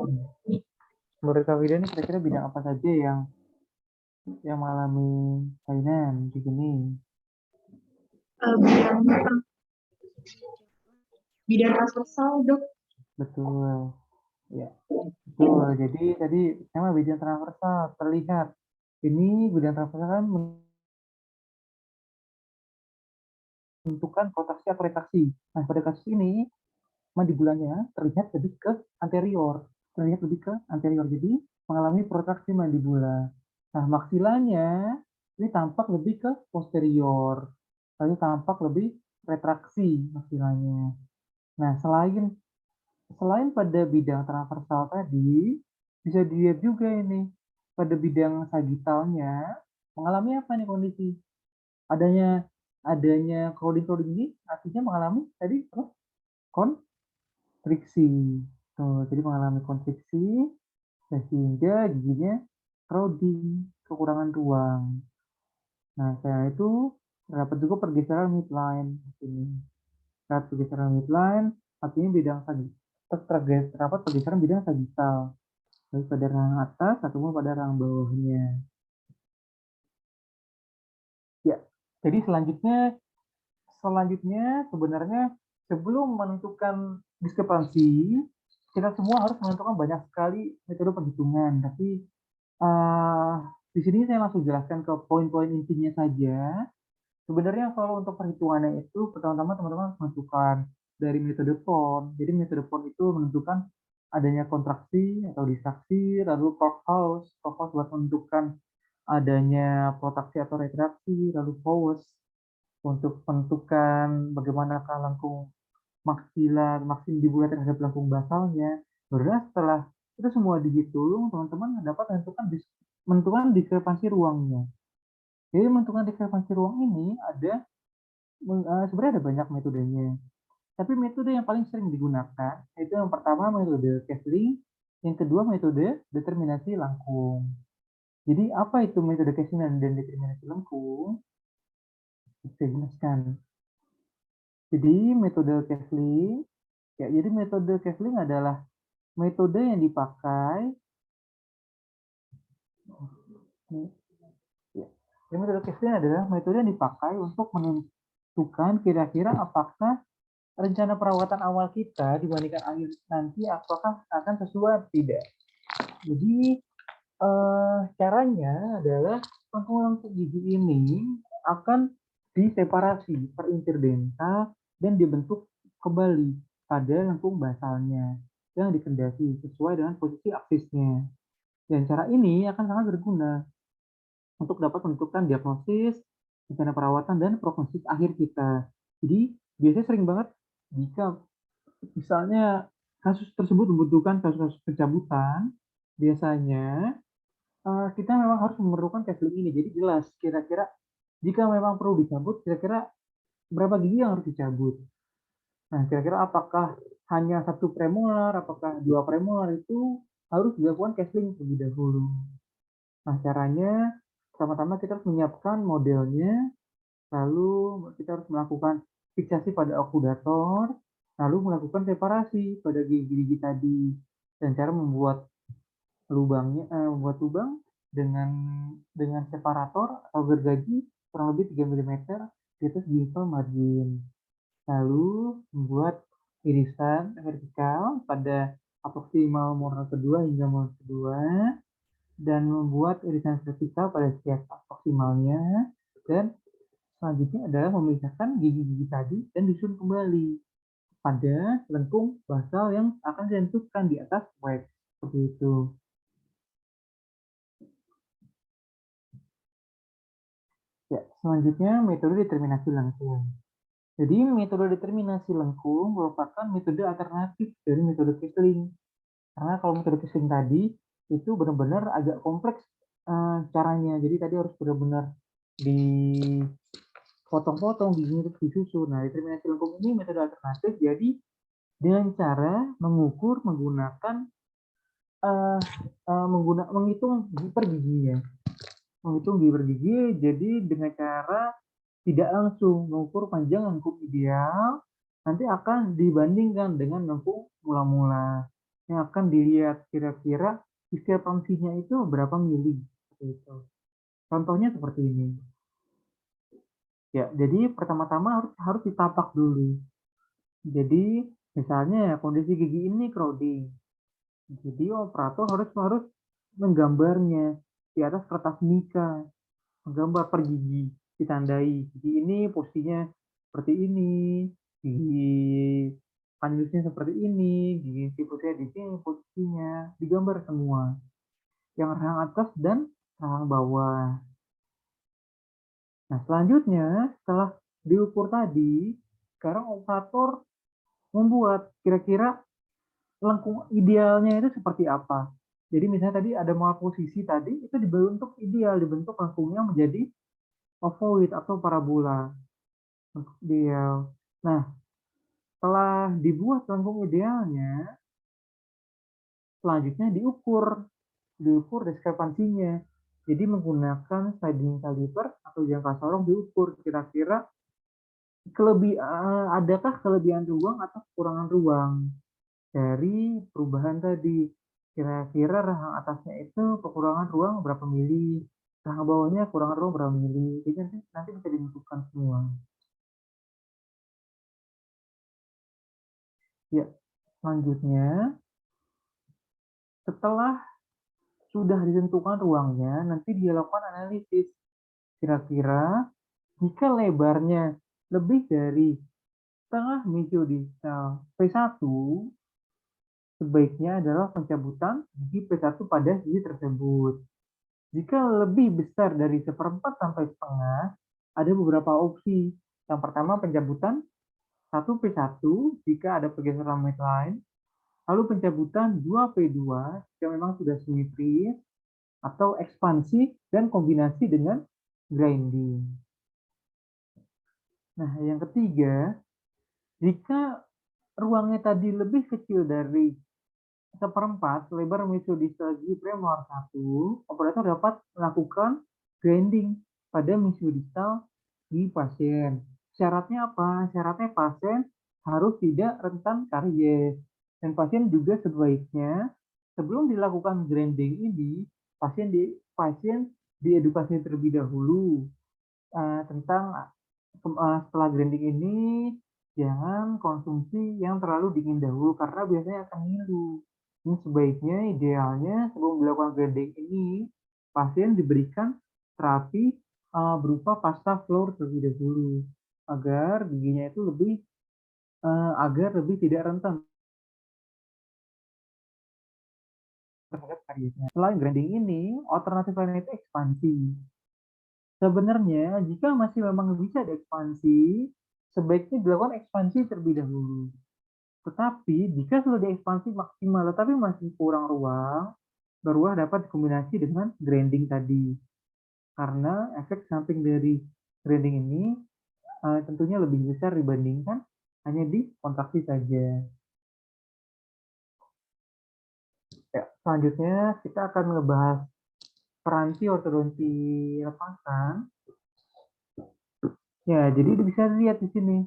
Menurut Kak Fida ini kira-kira bidang apa saja yang mengalami kelainan di sini? Bidang transversal, Dok. Betul. Ya, betul. Jadi tadi tema bidang transversal terlihat. Ini bidang transversal kan menentukan kontraksi atau retraksi. Nah, pada kasus ini mandibulanya terlihat lebih ke anterior. Terlihat lebih ke anterior. Jadi mengalami protraksi mandibula. Nah, maksilanya ini tampak lebih ke posterior. Lalu tampak lebih retraksi maksilanya. Nah, selain pada bidang transversal tadi, bisa dilihat juga ini pada bidang sagitalnya mengalami apa nih kondisi? Adanya adanya crowding ini artinya mengalami tadi apa? Konstriksi. Tuh, jadi mengalami konstriksi sehingga giginya crowding, kekurangan ruang. Nah, karena itu terdapat juga pergeseran midline di sini. Saat pergeseran midline artinya bidang terdapat pergeseran bidang sagital, baik pada rahang atas ataupun pada rahang bawahnya. Ya, jadi selanjutnya sebenarnya sebelum menentukan diskrepansi, kita semua harus menentukan banyak sekali metode perhitungan. Tapi uh, di sini saya langsung jelaskan ke poin-poin intinya saja. Sebenarnya kalau untuk perhitungannya itu pertama-tama teman-teman harus menentukan dari metode PON. Jadi metode PON itu menentukan adanya kontraksi atau distraksi, lalu Cockhouse buat menentukan adanya protraksi atau retraksi, lalu Fowles untuk menentukan bagaimanakah lengkung maksimum terhadap lengkung basalnya. Baru setelah itu semua dihitung, teman-teman dapat menentukan diskrepansi ruangnya. Jadi menentukan diskrepansi ruang ini sebenarnya ada banyak metodenya. Tapi metode yang paling sering digunakan itu yang pertama metode Kesling, yang kedua metode determinasi lengkung. Jadi apa itu metode Kesling dan determinasi lengkung? Saya jelaskan. Jadi metode Kesling, jadi metode Kesling adalah metode yang dipakai. Metode Kesling adalah metode yang dipakai untuk menentukan kira-kira apakah rencana perawatan awal kita dibandingkan akhir nanti apakah akan sesuai atau tidak. Jadi caranya adalah lengkung-lengkung gigi ini akan diseparasi per interdental dan dibentuk kembali pada lengkung basalnya yang dikendaki sesuai dengan posisi aksisnya. Dan cara ini akan sangat berguna untuk dapat menentukan diagnosis, rencana perawatan, dan prognosis akhir kita. Jadi biasanya sering banget jika misalnya kasus tersebut membutuhkan kasus-kasus pencabutan, biasanya kita memang harus memerlukan Kesling ini. Jadi jelas kira-kira jika memang perlu dicabut, kira-kira berapa gigi yang harus dicabut. Nah, kira-kira apakah hanya satu premolar, apakah dua premolar itu harus dilakukan Kesling terlebih dahulu. Nah, caranya pertama-tama kita harus menyiapkan modelnya, lalu kita harus melakukan fiksasi pada okudator, lalu melakukan separasi pada gigi-gigi tadi. Dan cara membuat membuat lubang dengan separator atau gergaji kurang lebih 3 mm di atas ginjal margin. Lalu membuat irisan vertikal pada aproksimal molar kedua hingga molar kedua dan membuat irisan vertikal pada setiap aproksimalnya dan selanjutnya adalah memisahkan gigi-gigi tadi dan disusun kembali pada lengkung basal yang akan ditentukan di atas wax seperti itu. Ya, selanjutnya metode determinasi lengkung. Jadi metode determinasi lengkung merupakan metode alternatif dari metode Kesling. Karena kalau metode Kesling tadi itu benar-benar agak kompleks caranya. Jadi tadi harus benar-benar dipotong-potong, disusun. Nah, determinasi lengkung ini metode alternatif. Jadi dengan cara menggunakan menghitung per giginya. Menghitung gigi per gigi, jadi dengan cara tidak langsung mengukur panjang lengkung ideal, nanti akan dibandingkan dengan lengkung mula-mula. Yang akan dilihat kira-kira diskrepansinya itu berapa mili. Itu. Contohnya seperti ini. Ya, jadi pertama-tama harus ditapak dulu. Jadi misalnya kondisi gigi ini crowding. Jadi operator harus menggambarnya di atas kertas mica, menggambar per gigi, ditandai. Gigi ini posisinya seperti ini, gigi panjangnya seperti ini, gigi tipusnya di sini posisinya, digambar semua. Yang rahang atas dan rahang bawah. Nah, selanjutnya setelah diukur tadi, sekarang operator membuat kira-kira lengkung idealnya itu seperti apa. Jadi misalnya tadi ada mal posisi tadi, itu dibentuk ideal, dibentuk lengkungnya menjadi ovoid atau parabola. Untuk ideal. Nah, setelah dibuat lengkung idealnya, selanjutnya diukur diskrepansinya. Jadi menggunakan sliding caliper atau jangka sorong diukur kira-kira adakah kelebihan ruang atau kekurangan ruang dari perubahan tadi. Kira-kira rahang atasnya itu kekurangan ruang berapa mili, rahang bawahnya kekurangan ruang berapa mili. Jadi nanti bisa ditentukan semua. Ya, selanjutnya setelah sudah ditentukan ruangnya, nanti dia lakukan analisis. Kira-kira jika lebarnya lebih dari setengah mesodistal P1, sebaiknya adalah pencabutan gigi P1 pada gigi tersebut. Jika lebih besar dari seperempat sampai setengah, ada beberapa opsi. Yang pertama pencabutan 1P1 jika ada pergeseran midline, lalu pencabutan 2P2 jika memang sudah simetris, atau ekspansi dan kombinasi dengan grinding. Nah, yang ketiga, jika ruangnya tadi lebih kecil dari seperempat lebar mesodistal gigi premolar 1, operator dapat melakukan grinding pada mesodistal gigi pasien. Syaratnya apa? Syaratnya pasien harus tidak rentan karies. Dan pasien juga sebaiknya sebelum dilakukan grinding ini, pasien diedukasi terlebih dahulu tentang setelah grinding ini jangan konsumsi yang terlalu dingin dahulu karena biasanya akan ngilu. Ini sebaiknya idealnya sebelum dilakukan grinding ini pasien diberikan terapi berupa pasta floor terlebih dahulu agar giginya itu agar lebih tidak rentan terhadap kariesnya. Selain grinding ini, alternatif lain itu ekspansi. Sebenarnya jika masih memang bisa diekspansi, sebaiknya dilakukan ekspansi terlebih dahulu. Tetapi jika sudah diekspansi maksimal tetapi masih kurang ruang, barulah dapat dikombinasi dengan grinding tadi. Karena efek samping dari grinding ini tentunya lebih besar dibandingkan hanya di kontraksi saja. Ya, selanjutnya kita akan ngebahas peranti ortodonti lepasan. Ya, jadi bisa dilihat di sini.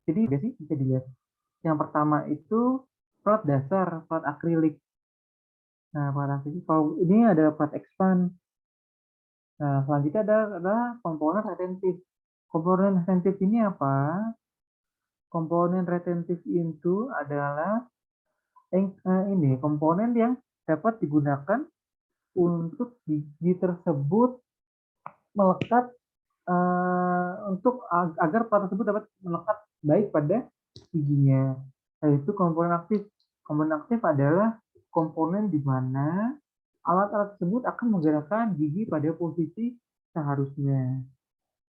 Jadi bisa dilihat. Yang pertama itu plat dasar, plat akrilik. Nah, plat akrilik. Kalau ini ada plat expand. Nah, selanjutnya ada komponen retentif. Komponen retentif ini apa? Komponen retentif itu adalah ini komponen yang dapat digunakan untuk gigi tersebut melekat untuk agar plat tersebut dapat melekat baik pada giginya. Yaitu komponen aktif. Komponen aktif adalah komponen di mana alat-alat tersebut akan menggerakkan gigi pada posisi seharusnya.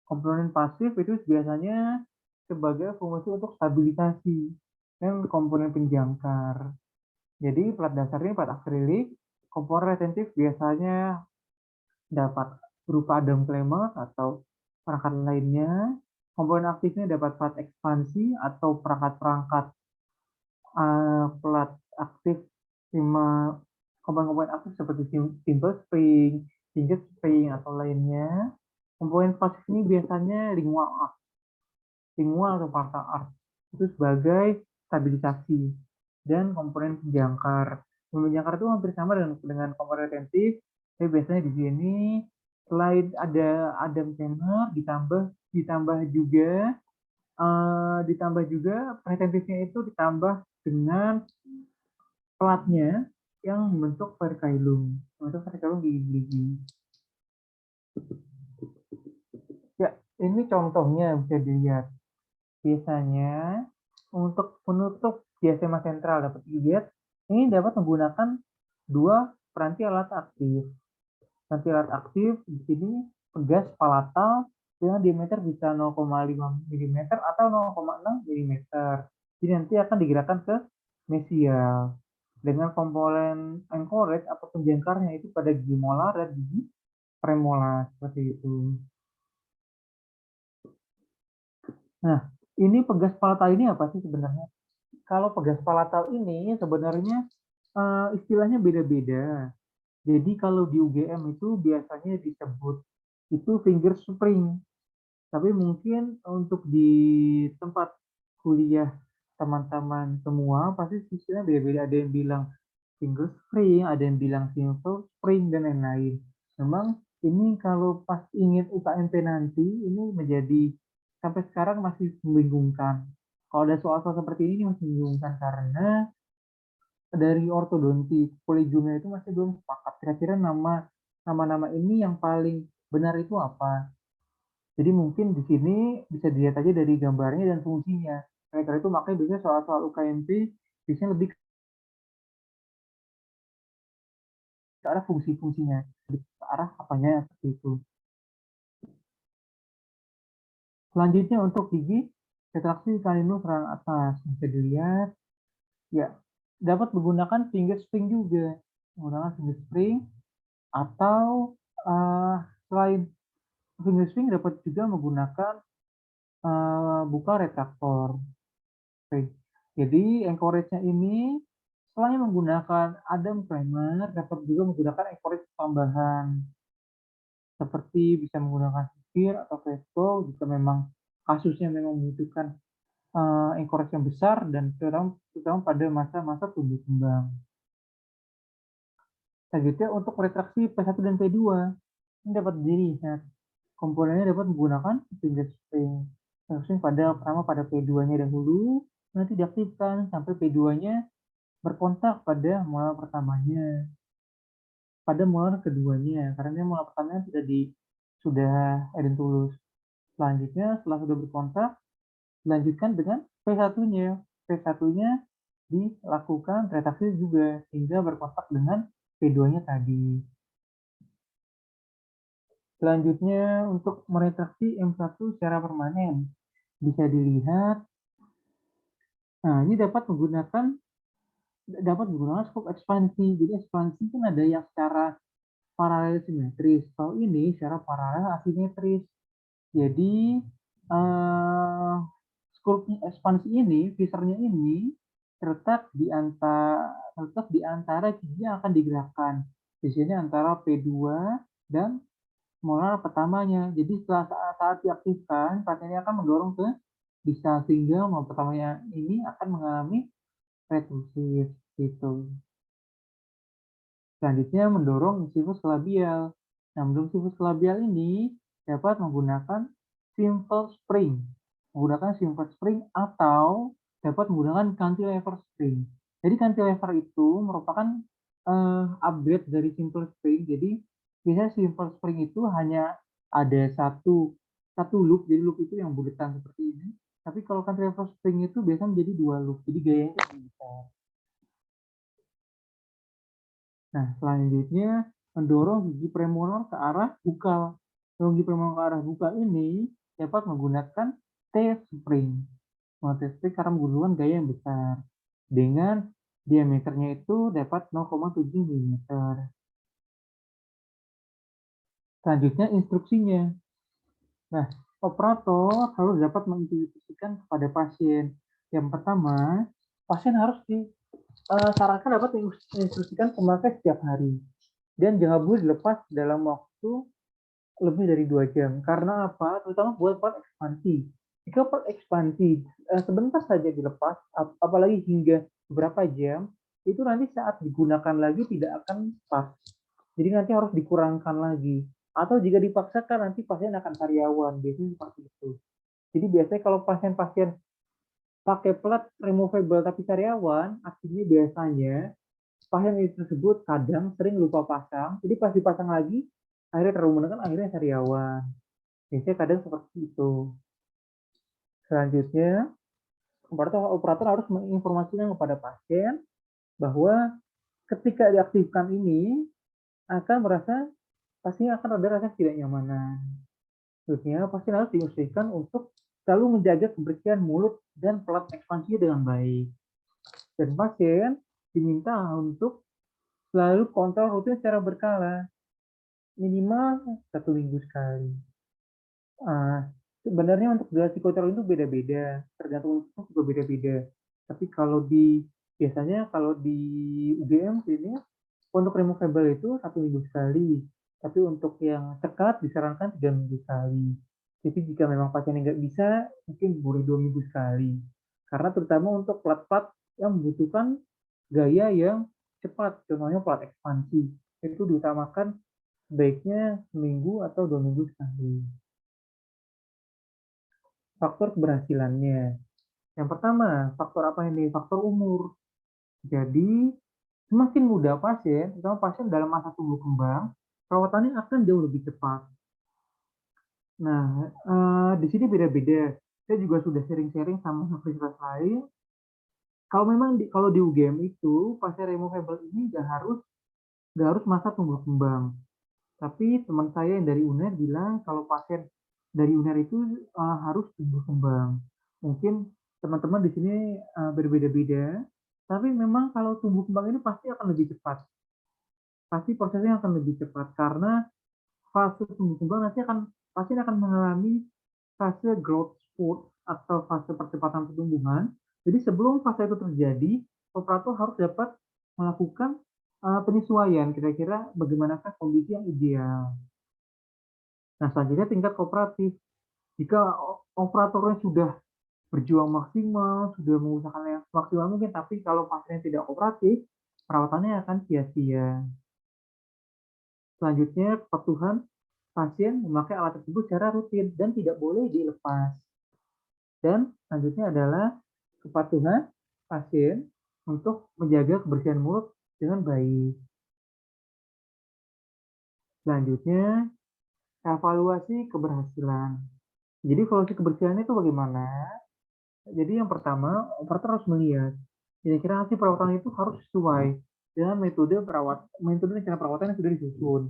Komponen pasif itu biasanya sebagai fungsi untuk stabilisasi dan komponen penjangkar. Jadi plat dasar ini plat akrilik, komponen retentif biasanya dapat berupa adem klemet atau perangkat lainnya. Komponen aktifnya dapat plat ekspansi atau perangkat-perangkat plat aktif komponen-komponen aktif seperti simple spring, finger spring atau lainnya. Komponen pasif ini biasanya lingual atau partial arch itu sebagai stabilisasi dan komponen penjangkar. Komponen penjangkar itu hampir sama dengan komponen retentif, tapi biasanya di sini selain ada adem klemet ditambah juga Ditambah juga pretentifnya itu ditambah dengan pelatnya yang membentuk perikardium, gigi-gigi. Ya, ini contohnya bisa dilihat. Biasanya untuk penutup diastema sentral dapat dilihat, ini dapat menggunakan dua peranti alat aktif. Peranti alat aktif di sini pegas palatal dengan diameter bisa 0,5 mm atau 0,6 mm. Jadi nanti akan digerakkan ke mesial dengan komponen anchorage atau penjangkarnya itu pada gigi molar dan gigi premolar seperti itu. Nah, ini pegas palatal ini apa sih sebenarnya? Kalau pegas palatal ini sebenarnya istilahnya beda-beda. Jadi kalau di UGM itu biasanya disebut itu finger spring. Tapi mungkin untuk di tempat kuliah teman-teman semua pasti istilahnya beda-beda. Ada yang bilang finger spring, ada yang bilang simple spring, dan lain-lain. Memang ini kalau pas ingin UKMP nanti, ini menjadi sampai sekarang masih membingungkan. Kalau ada soal-soal seperti ini masih membingungkan karena dari ortodonti kolegiumnya itu masih belum sepakat. Kira-kira nama-nama ini yang paling benar itu apa? Jadi mungkin di sini bisa dilihat aja dari gambarnya dan fungsinya. Karena itu makanya biasanya soal-soal UKMP biasanya lebih ke arah fungsi-fungsinya, ke arah apanya seperti itu. Selanjutnya untuk gigi retraksi kaninus serang atas bisa dilihat, ya dapat menggunakan finger spring juga, menggunakan finger spring atau selain finger spring dapat juga menggunakan buka retraktor. Oke. Jadi anchorage-nya ini selain menggunakan Adam primer, dapat juga menggunakan anchorage tambahan seperti bisa menggunakan sipir atau vesto jika memang kasusnya memang membutuhkan anchorage yang besar dan terutama pada masa-masa tumbuh kembang. Selanjutnya untuk retraksi P1 dan P2 ini dapat dilihat komponennya dapat menggunakan finger spring. Pertama pada P2-nya dahulu, nanti diaktifkan sampai P2-nya berkontak pada molar pertamanya, pada molar keduanya, karena molar pertamanya sudah edentulus. Selanjutnya, setelah sudah berkontak, dilanjutkan dengan P1-nya. P1-nya dilakukan retraksi juga, hingga berkontak dengan P2-nya tadi. Selanjutnya, untuk meretraksi M1 secara permanen, bisa dilihat, nah ini dapat menggunakan skop ekspansi. Jadi ekspansi kan ada yang secara paralel simetris. Kalau ini secara paralel asimetris. Jadi skop ekspansi ini, visornya ini terletak di antara gigi yang akan digerakkan. Di sini antara P2 dan molar pertamanya. Jadi saat diaktifkan, partnya ini akan mendorong ke distal sehingga molar pertamanya ini akan mengalami retensif gitu. Selanjutnya mendorong sifus labial. Nah, mendorong sifus labial ini dapat menggunakan simple spring. Menggunakan simple spring atau dapat menggunakan cantilever spring. Jadi cantilever itu merupakan upgrade dari simple spring. Jadi biasanya simple spring itu hanya ada satu loop. Jadi loop itu yang buletan seperti ini. Tapi kalau cantilever spring itu biasanya menjadi dua loop. Jadi gayanya lebih besar. Nah, selanjutnya mendorong gigi premolar ke arah bukal. Mendorong gigi premolar ke arah bukal ini dapat menggunakan T-spring. T-spring karena menggunakan gaya yang besar. Dengan diameternya itu dapat 0,7 mm. Selanjutnya instruksinya. Nah, operator harus dapat menginstruksikan kepada pasien. Yang pertama, pasien harus disarankan dapat menginstruksikan pemakai setiap hari. Dan jangan boleh dilepas dalam waktu lebih dari 2 jam. Karena apa? Terutama buat part ekspansi. Jika part ekspansi sebentar saja dilepas, apalagi hingga beberapa jam, itu nanti saat digunakan lagi tidak akan pas. Jadi nanti harus dikurangkan lagi. Atau jika dipaksakan nanti pasien akan karyawan. Biasanya seperti itu. Jadi biasanya kalau pasien-pasien pakai plat removable tapi sariawan, artinya biasanya pasien itu tersebut kadang sering lupa pasang, jadi pas dipasang lagi, akhirnya terlalu menekan, akhirnya sariawan. Biasanya kadang seperti itu. Selanjutnya, operator harus menginformasikan kepada pasien bahwa ketika diaktifkan ini akan merasa pastinya akan ada rasa tidak nyamanan. Selanjutnya, pasien harus diusahakan untuk selalu menjaga kebersihan mulut dan pelat ekspansi dengan baik. Dan pasien diminta untuk selalu kontrol rutin secara berkala, minimal 1 minggu sekali. Sebenarnya untuk durasi kontrol itu beda-beda, tergantung institusi juga beda-beda. Tapi biasanya kalau di UGM ini untuk removable itu 1 minggu sekali. Tapi untuk yang cekat disarankan 3 minggu sekali. Jadi jika memang pasien nggak bisa, mungkin boleh 2 minggu sekali. Karena terutama untuk plat-plat yang membutuhkan gaya yang cepat, contohnya plat ekspansi, itu diutamakan sebaiknya seminggu atau 2 minggu sekali. Faktor keberhasilannya. Yang pertama, faktor apa ini? Faktor umur. Jadi, semakin muda pasien, terutama pasien dalam masa tumbuh kembang, perawatannya akan jauh lebih cepat. Nah, di sini beda-beda. Saya juga sudah sharing-sharing sama universitas lain. Kalau di UGM itu, pasien removable ini nggak harus masa tumbuh kembang. Tapi teman saya yang dari UNER bilang kalau pasien dari UNER itu harus tumbuh kembang. Mungkin teman-teman di sini berbeda-beda, tapi memang kalau tumbuh kembang ini pasti akan lebih cepat. Pasti prosesnya akan lebih cepat karena fase tumbuh kembang nanti pasien akan mengalami fase growth spurt atau fase percepatan pertumbuhan. Jadi sebelum fase itu terjadi, operator harus dapat melakukan penyesuaian kira-kira bagaimanakah kondisi yang ideal. Nah, selanjutnya tingkat kooperatif. Jika operatornya sudah berjuang maksimal, sudah mengusahakan yang maksimal mungkin, tapi kalau pasiennya tidak kooperatif, perawatannya akan sia-sia. Selanjutnya, kepatuhan pasien memakai alat tersebut secara rutin dan tidak boleh dilepas. Dan selanjutnya adalah kepatuhan pasien untuk menjaga kebersihan mulut dengan baik. Selanjutnya, evaluasi keberhasilan. Jadi evaluasi kebersihannya itu bagaimana? Jadi yang pertama, operator harus melihat kira-kira hasil perawatan itu harus sesuai dengan metode dan cara perawatan yang sudah disusun,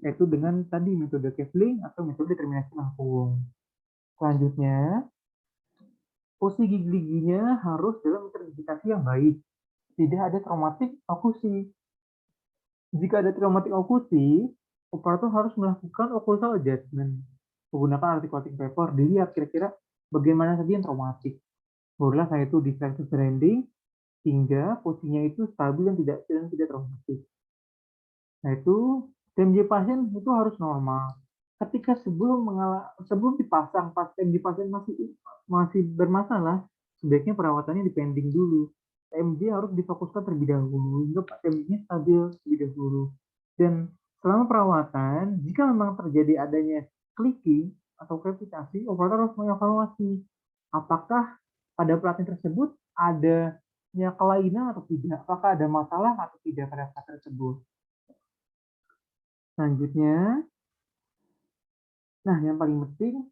yaitu dengan tadi metode Kevling atau metode determinasi lengkung. Selanjutnya, posisi gigi-giginya harus dalam interdigitasi yang baik. Tidak ada traumatik okusi. Jika ada traumatik okusi, operator harus melakukan occlusal adjustment menggunakan articulating paper. Dilihat kira-kira bagaimana saja yang traumatik. Barulah saya itu di flexus grinding hingga posisinya itu stabil dan tidak traumatik. Nah itu TMJ pasien itu harus normal. Ketika sebelum dipasang, pas TMJ pasien masih bermasalah, sebaiknya perawatannya dipending dulu. TMJ harus difokuskan terlebih dahulu hingga TMJ-nya stabil terlebih dahulu. Dan selama perawatan, jika memang terjadi adanya clicking atau krepitasi, operator harus mengevaluasi apakah pada pelatih tersebut adanya kelainan atau tidak, apakah ada masalah atau tidak pada plat tersebut. Selanjutnya, nah yang paling penting,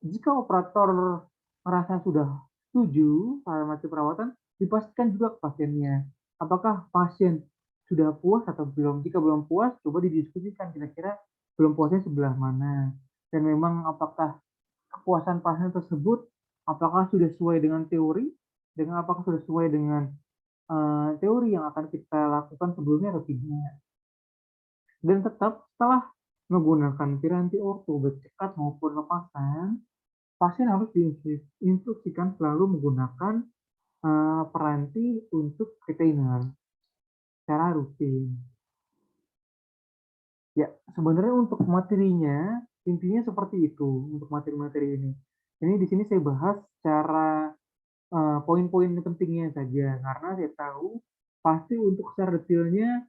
jika operator merasa sudah setuju parameter perawatan, dipastikan juga ke pasiennya. Apakah pasien sudah puas atau belum? Jika belum puas, coba didiskusikan kira-kira belum puasnya sebelah mana. Dan memang apakah kepuasan pasien tersebut, apakah sudah sesuai dengan teori, apakah sudah sesuai dengan teori yang akan kita lakukan sebelumnya atau tidak. Dan tetap setelah menggunakan piranti orto baik cekat maupun lepasan, pasien harus diinstruksikan selalu menggunakan peranti untuk retainer secara rutin. Ya, sebenarnya untuk materinya intinya seperti itu untuk materi-materi ini. Ini di sini saya bahas secara poin-poin pentingnya saja karena saya tahu pasti untuk secara detailnya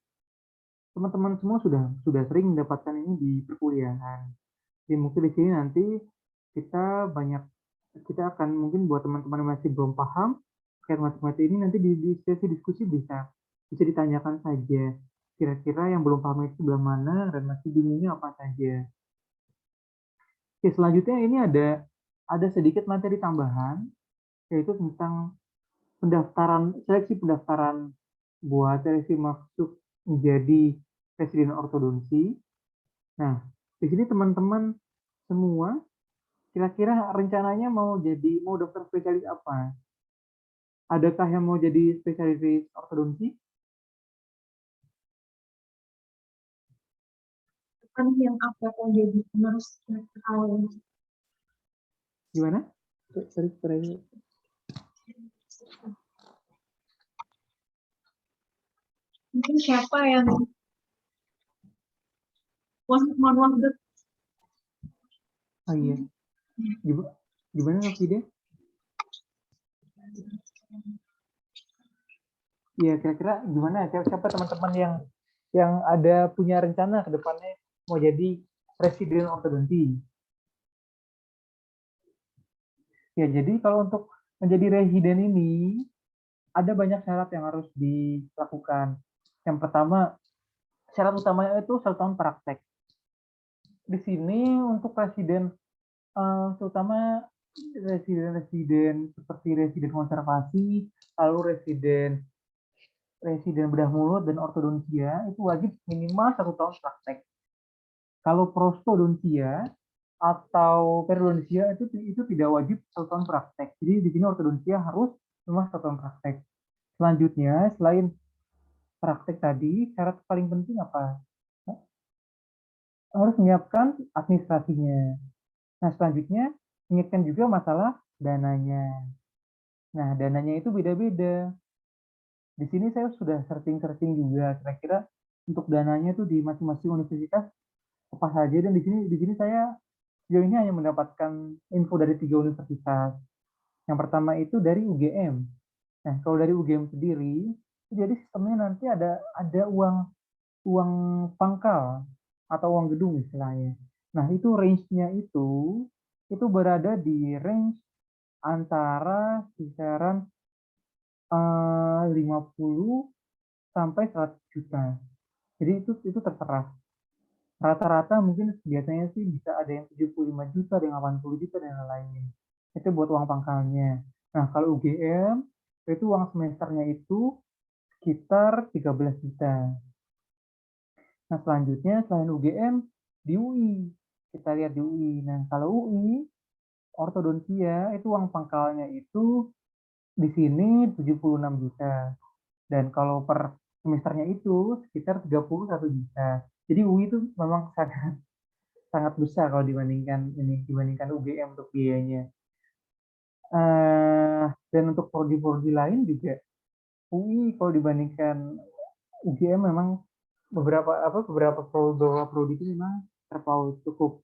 teman-teman semua sudah sering mendapatkan ini di perkuliahan. Jadi mungkin di sini nanti kita banyak kita akan mungkin buat teman-teman yang masih belum paham terkait matematika ini nanti di sesi diskusi bisa ditanyakan saja. Kira-kira yang belum paham itu sebelah mana dan masih bingungnya apa saja. Oke, selanjutnya ini ada sedikit materi tambahan yaitu tentang seleksi pendaftaran buat seleksi masuk menjadi presiden ortodonsi. Nah, di sini teman-teman semua kira-kira rencananya mau daftar spesialis apa? Adakah yang mau jadi spesialis ortodonsi? Kan yang apa yang jadi penerus awal. Gimana? Sorry. Mungkin siapa yang mohon maaf Dok. Oh iya. Gimana Kak Fide? Iya, kira-kira gimana? Siapa teman-teman yang ada punya rencana ke depannya mau jadi presiden ortodonti? Ya, jadi kalau untuk menjadi residen ini ada banyak syarat yang harus dilakukan. Yang pertama, syarat utamanya itu 1 tahun praktek. Di sini untuk residen terutama residen seperti residen konservasi, lalu residen bedah mulut dan ortodontia itu wajib minimal 1 tahun praktek. Kalau prostodontia atau periodontia itu tidak wajib 1 tahun praktek. Jadi di sini ortodontia harus memang 1 tahun praktek. Selanjutnya, selain praktek tadi, syarat paling penting apa? Harus menyiapkan administrasinya. Nah, selanjutnya, menyiapkan juga masalah dananya. Nah, dananya itu beda-beda. Di sini saya sudah searching-searching juga, kira-kira untuk dananya itu di masing-masing universitas apa saja, dan di sini saya sejauh ini hanya mendapatkan info dari 3 universitas. Yang pertama itu dari UGM. Nah, kalau dari UGM sendiri, jadi sistemnya nanti ada uang pangkal atau uang gedung istilahnya. Nah, itu range-nya itu berada di range antara kisaran 50 sampai 100 juta. Jadi itu terserah. Rata-rata mungkin biasanya sih bisa ada yang 75 juta, ada yang 80 juta, dan lain-lain. Itu buat uang pangkalnya. Nah, kalau UGM, itu uang semesternya itu sekitar 13 juta. Nah, selanjutnya selain UGM, di UI. Kita lihat di UI. Nah, kalau UI, ortodontia, itu uang pangkalnya itu di sini 76 juta. Dan kalau per semesternya itu sekitar 31 juta. Jadi UI itu memang sangat sangat besar kalau dibandingkan UGM untuk biayanya. Dan untuk prodi-prodi lain juga UI kalau dibandingkan UGM memang beberapa prodi itu memang terpaut cukup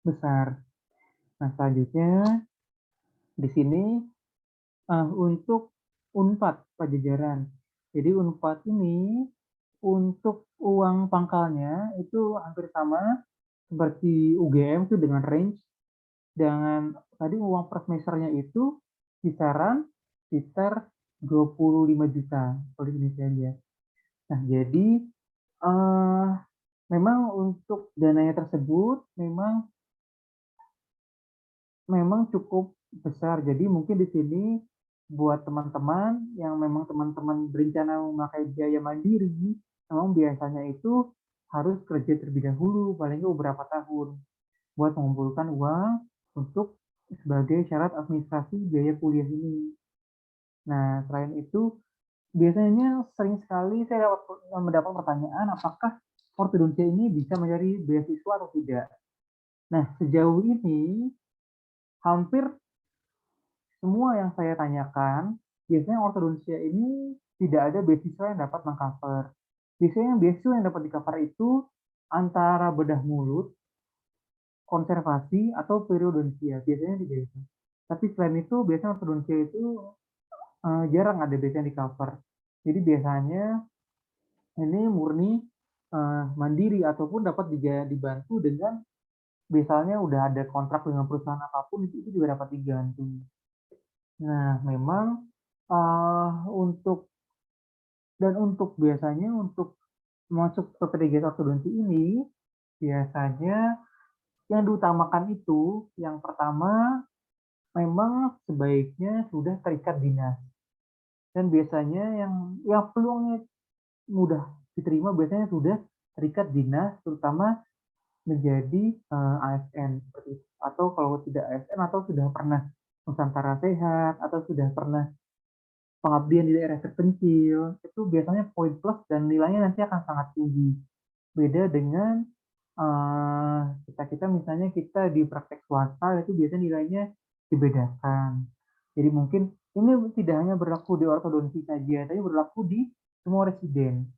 besar. Nah, selanjutnya di sini untuk Unpad Pajajaran. Jadi Unpad ini untuk uang pangkalnya itu hampir sama seperti UGM itu dengan range, dengan tadi uang per semesternya itu kisaran sekitar 25 juta kalau di Indonesia aja. Nah, jadi memang untuk dananya tersebut memang cukup besar. Jadi mungkin di sini buat teman-teman yang memang teman-teman berencana memakai biaya mandiri, memang biasanya itu harus kerja terlebih dahulu, paling nggak beberapa tahun, buat mengumpulkan uang untuk sebagai syarat administrasi biaya kuliah ini. Nah, selain itu, biasanya sering sekali saya mendapat pertanyaan, apakah ortodontia ini bisa menjadi beasiswa atau tidak? Nah, sejauh ini, hampir semua yang saya tanyakan, biasanya ortodontia ini tidak ada beasiswa yang dapat mengcover. Biasanya beasiswa yang dapat di-cover itu antara bedah mulut, konservasi, atau periodontia. Biasanya di itu. Tapi selain itu, biasanya ortodontia itu jarang ada biasanya di-cover. Jadi biasanya ini murni mandiri ataupun dapat dibantu dengan Biasanya udah ada kontrak dengan perusahaan apapun itu juga dapat diganti. Nah, memang untuk biasanya untuk masuk ke PPDG ortodonti ini biasanya yang diutamakan itu yang pertama memang sebaiknya sudah terikat dinas, dan biasanya yang peluangnya mudah diterima biasanya sudah terikat dinas, terutama menjadi ASN seperti itu. Atau kalau tidak ASN atau sudah pernah Nusantara Sehat atau sudah pernah pengabdian di daerah terpencil, itu biasanya poin plus dan nilainya nanti akan sangat tinggi. Beda dengan kita misalnya kita di praktek swasta itu biasanya nilainya dibedakan. Jadi mungkin ini tidak hanya berlaku di ortodonti saja, tapi berlaku di semua residen.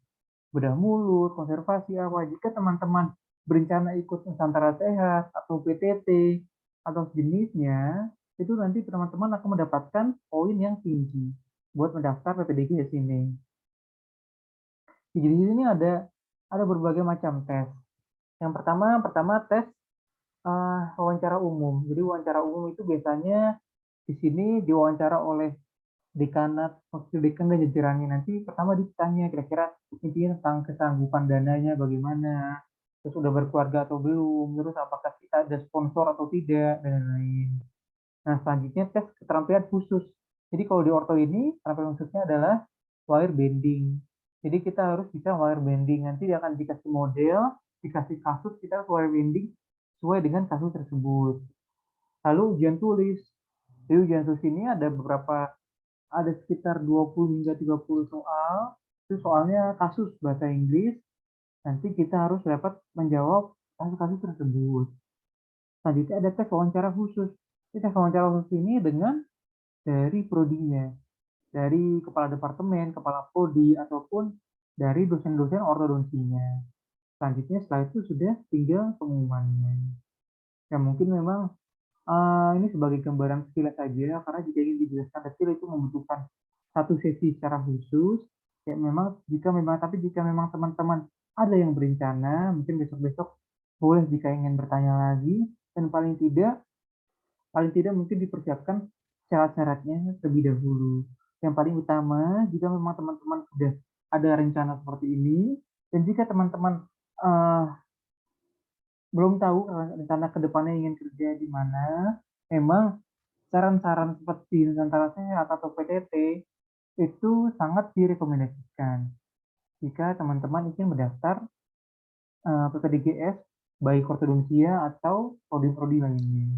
Bedah mulut, konservasi apa. Jika teman-teman berencana ikut Nusantara Sehat atau PTT atau sejenisnya, itu nanti teman-teman akan mendapatkan poin yang tinggi buat mendaftar PPDG di sini. Jadi di sini ada berbagai macam tes. Yang pertama tes wawancara umum. Jadi wawancara umum itu biasanya di sini diwawancara oleh dekanat, wakil dekan dan jajarannya. Nanti pertama ditanya kira-kira intinya tentang kesanggupan dananya bagaimana, terus udah berkeluarga atau belum, terus apakah kita ada sponsor atau tidak, dan lain-lain. Nah, selanjutnya tes keterampilan khusus. Jadi kalau di orto ini, keterampilan khususnya adalah wire bending. Jadi kita harus bisa wire bending. Nanti dia akan dikasih model, dikasih kasus, kita harus wire bending sesuai dengan kasus tersebut. Lalu ujian tulis. Di ujian tulis ini ada sekitar 20 hingga 30 soal. Itu soalnya kasus bahasa Inggris. Nanti kita harus dapat menjawab kasus-kasus tersebut. Selanjutnya ada tes wawancara khusus. Tes wawancara khusus ini dengan dari prodinya, dari kepala departemen, kepala prodi, ataupun dari dosen-dosen ortodontinya. Selanjutnya setelah itu sudah tinggal pengumumannya. Ya mungkin memang ini sebagai gambaran sekilas saja, karena jika ingin dijelaskan detail itu membutuhkan satu sesi secara khusus. Ya memang jika memang teman-teman ada yang berencana, mungkin besok-besok boleh jika ingin bertanya lagi, dan paling tidak mungkin dipersiapkan syarat-syaratnya terlebih dahulu. Yang paling utama, jika memang teman-teman sudah ada rencana seperti ini, dan jika teman-teman belum tahu rencana ke depannya ingin kerja di mana, memang saran-saran seperti Nusantara Sehat atau PTT itu sangat direkomendasikan jika teman-teman ingin mendaftar PPDGS baik ortodontia atau prodi-prodi lainnya.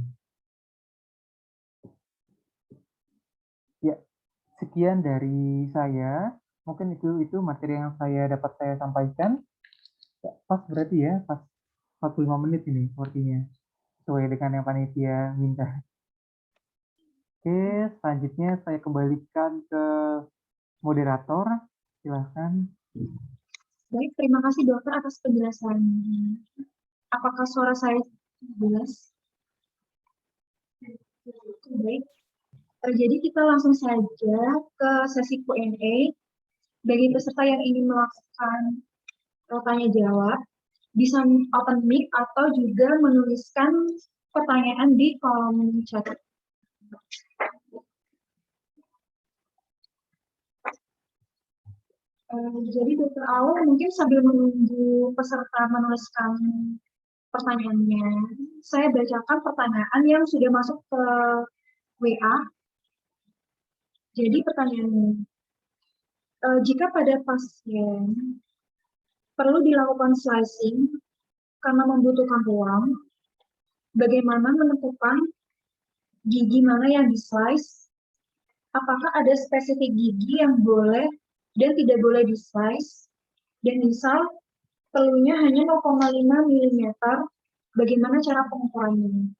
Ya, sekian dari saya. Mungkin itu materi yang dapat saya sampaikan. Ya, pas berarti ya, pas 45 menit ini sepertinya. Sesuai dengan yang panitia minta. Oke, selanjutnya saya kembalikan ke moderator. Silahkan. Baik, terima kasih dokter atas penjelasannya. Apakah suara saya jelas? Baik, jadi kita langsung saja ke sesi Q&A. Bagi peserta yang ingin melakukan tanya jawab, bisa open mic atau juga menuliskan pertanyaan di kolom chat. Jadi dokter Aul mungkin sambil menunggu peserta menuliskan pertanyaannya, saya bacakan pertanyaan yang sudah masuk ke WA. Jadi pertanyaannya, jika pada pasien perlu dilakukan slicing karena membutuhkan ruang, bagaimana menentukan gigi mana yang di-slice? Apakah ada spesifik gigi yang boleh dan tidak boleh di-slice? Dan misal pelunya hanya 0,5 mm, bagaimana cara pengukurannya?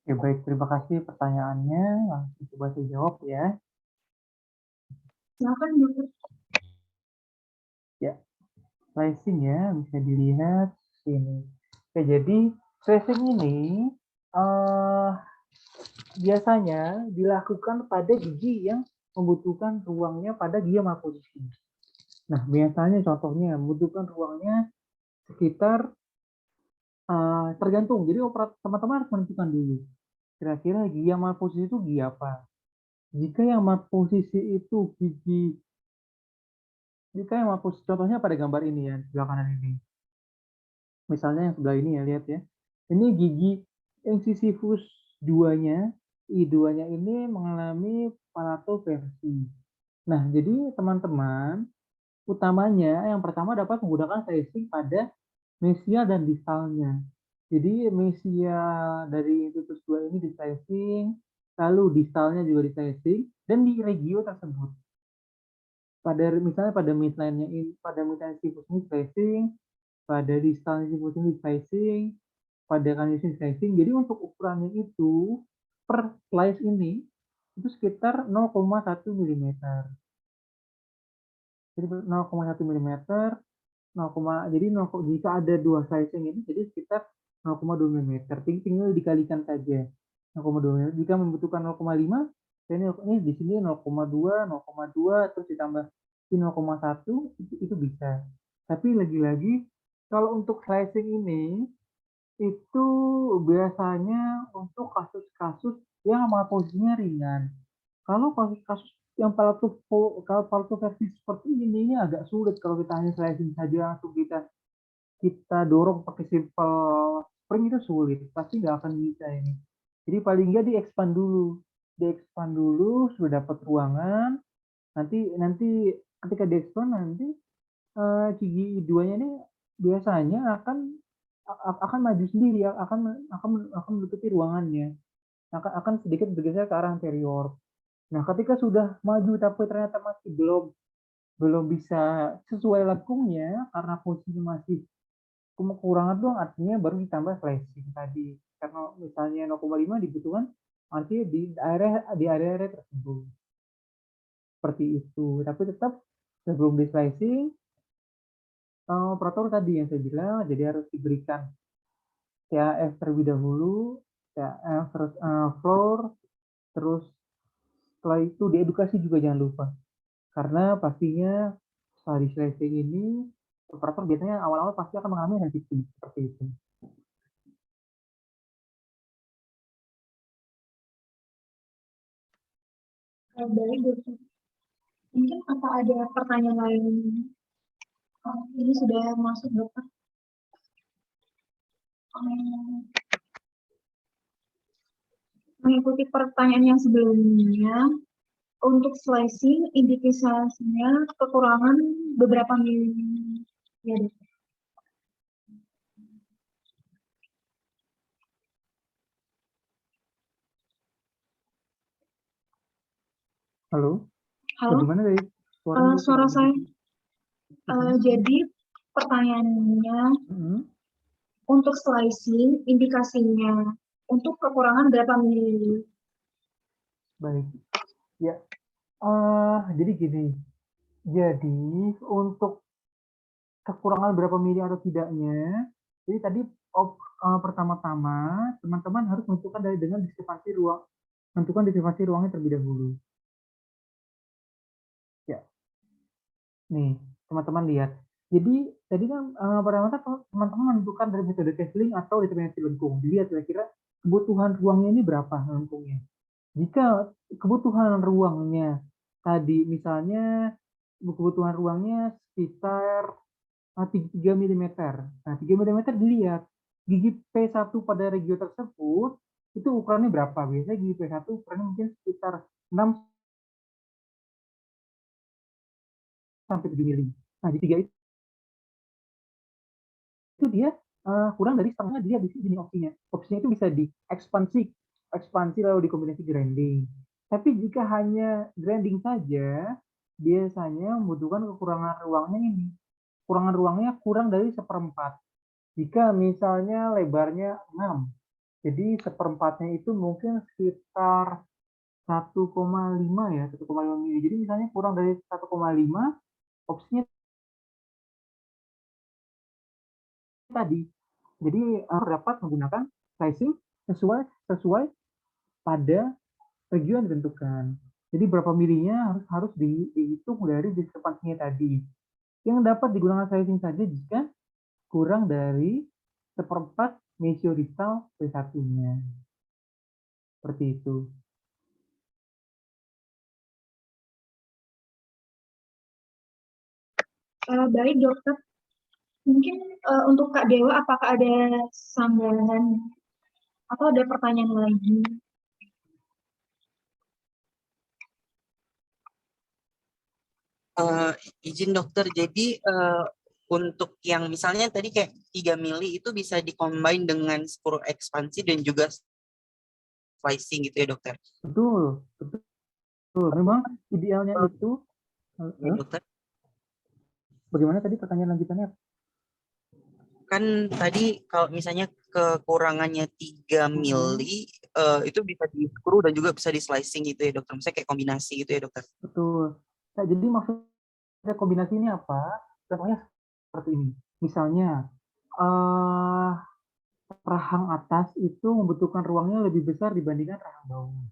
Ya baik, terima kasih pertanyaannya. Langsung coba saya jawab ya. Silakan dokter. Ya, slicing ya, bisa dilihat sini. Oke, jadi slicing ini biasanya dilakukan pada gigi yang membutuhkan ruangnya pada gigi malposisi. Nah, biasanya contohnya membutuhkan ruangnya sekitar tergantung. Jadi teman-teman harus menentukan dulu. Kira-kira gigi yang malposisi itu gigi apa? Jika yang malposisi itu contohnya pada gambar ini ya, sebelah kanan ini. Misalnya yang sebelah ini ya, lihat ya. Ini gigi incisivus 2-nya, I2-nya ini mengalami palatoversi. Nah, jadi teman-teman, utamanya yang pertama dapat menggunakan slicing pada mesial dan distalnya. Jadi mesial dari incisivus 2 ini di slicing, lalu distalnya juga di slicing, dan di regio tersebut. Misalnya pada midline-nya ini, pada midline incisivus ini slicing, pada distal incisivus ini slicing, pada kondisi slicing. Jadi untuk ukurannya itu per slice ini itu sekitar 0,1 mm. Jadi 0,1 mm, jadi jika ada dua slicing ini jadi sekitar 0,2 mm. Tinggal dikalikan saja 0,2 mm. Jika membutuhkan 0,5, ini di sini 0,2, 0,2 terus ditambah 0,1 itu bisa. Tapi lagi-lagi kalau untuk slicing ini itu biasanya untuk kasus-kasus yang malposisinya ringan. Kalau kasus-kasus yang palatoversi seperti ini agak sulit kalau kita hanya slicing saja langsung kita dorong pakai simple spring itu sulit, pasti nggak akan bisa ini. Jadi paling nggak di-expand dulu sudah dapat ruangan. Nanti ketika di-expand nanti gigi duanya ini biasanya akan maju sendiri, akan menutupi ruangannya, akan sedikit bergeser ke arah anterior. Nah, ketika sudah maju tapi ternyata masih belum bisa sesuai lekungnya karena posisinya masih kekurangan doang, artinya baru ditambah slicing tadi. Karena misalnya 0,5 dibutuhkan, artinya di area tersebut. Seperti itu. Tapi tetap sebelum di slicing, operator tadi yang saya bilang, jadi harus diberikan TAF terlebih dahulu, TAF floor, terus setelah itu diedukasi juga jangan lupa. Karena pastinya setelah di slicing ini, operator biasanya awal-awal pasti akan mengalami sensitif seperti itu. Baik, dokter. Mungkin apa ada pertanyaan lain? Ini sudah masuk, dokter. Mengikuti pertanyaan yang sebelumnya, untuk slicing indikasinya kekurangan beberapa mili. Ya, dokter. Halo? Halo? Bagaimana dari Suara saya. Jadi pertanyaannya, untuk slicing indikasinya untuk kekurangan berapa mili? Baik. Ya. Jadi gini. Jadi untuk kekurangan berapa mili atau tidaknya, jadi tadi pertama-tama teman-teman harus menentukan dengan diskrepsi ruangnya terlebih dahulu. Ya. Nih, teman-teman lihat. Jadi tadi kan pertama teman-teman menentukan dari metode Kesling atau determinasi lengkung. Dilihat kira-kira kebutuhan ruangnya ini berapa lengkungnya. Jika kebutuhan ruangnya tadi misalnya kebutuhan ruangnya sekitar 3 mm. Nah, 3 mm dilihat gigi P1 pada regio tersebut itu ukurannya berapa? Biasanya gigi P1 ukurannya mungkin sekitar 6 sampai 7 mm. Nah, di 3 itu dia kurang dari setengah, dia di sini opsinya. Opsinya itu bisa ekspansi lalu dikombinasi grinding. Tapi jika hanya grinding saja, biasanya membutuhkan kekurangan ruangnya ini. Kekurangan ruangnya kurang dari 1/4. Jika misalnya lebarnya 6, jadi 1/4-nya itu mungkin sekitar 1,5 ya, 1,5 mili. Jadi misalnya kurang dari 1,5, opsinya tadi. Jadi dapat menggunakan slicing sesuai pada regio yang ditentukan. Jadi berapa milinya harus dihitung dari diskrepansinya tadi. Yang dapat digunakan slicing saja jika kurang dari seperempat mesiorital P1-nya. Seperti itu. Baik dokter, mungkin untuk Kak Dewa apakah ada sambungan atau ada pertanyaan lagi? Izin dokter, jadi untuk yang misalnya tadi kayak 3 mili itu bisa dikombin dengan skru ekspansi dan juga slicing gitu ya dokter? Betul, betul. Memang idealnya itu, Ya, dokter. bagaimana tadi pertanyaan lanjutannya? Kan tadi kalau misalnya kekurangannya 3 mili itu bisa di skru dan juga bisa di slicing gitu ya dokter. Misalnya kayak kombinasi gitu ya dokter. Betul. Nah, jadi maksudnya kombinasi ini apa? Contohnya seperti ini. Misalnya, rahang atas itu membutuhkan ruangnya lebih besar dibandingkan rahang bawah.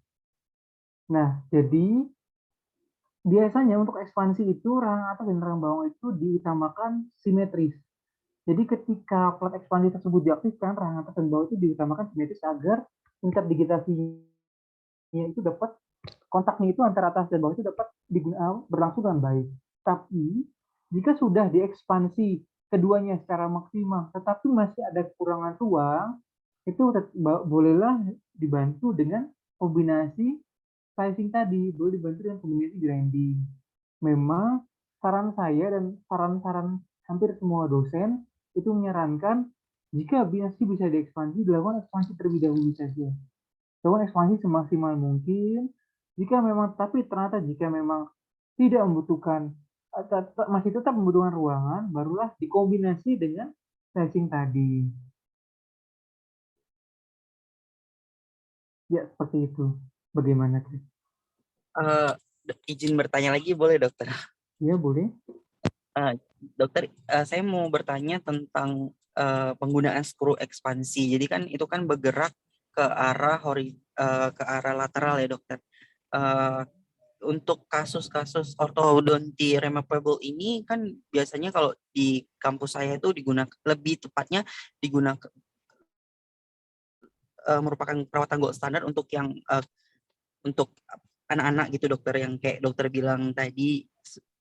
Nah, jadi biasanya untuk ekspansi itu rahang atas dan rahang bawah itu diutamakan simetris. Jadi ketika plat ekspansi tersebut diaktifkan, rahang atas dan bawah itu diutamakan simetris agar interdigitasinya itu dapat, kontaknya itu antara atas dan bawah itu dapat berlangsung dengan baik. Tapi jika sudah diekspansi keduanya secara maksimal, tetapi masih ada kekurangan ruang, itu bolehlah dibantu dengan kombinasi sizing tadi, boleh dibantu dengan kombinasi grinding. Memang saran saya dan saran-saran hampir semua dosen itu menyarankan jika masih bisa diekspansi, dilakukan ekspansi terlebih dahulu saja. Lakukan ekspansi semaksimal mungkin. Jika memang, tapi ternyata jika memang tidak membutuhkan, masih tetap membutuhkan ruangan, barulah dikombinasi dengan sizing tadi. Ya, seperti itu. Bagaimana, Chris? Izin bertanya lagi boleh dokter? Ya, boleh. Dokter, saya mau bertanya tentang penggunaan skru ekspansi. Jadi kan itu kan bergerak ke arah lateral ya dokter. Untuk kasus-kasus ortodonti removable ini kan biasanya kalau di kampus saya itu digunakan, lebih tepatnya digunakan merupakan perawatan gold standar untuk yang untuk anak-anak gitu dokter, yang kayak dokter bilang tadi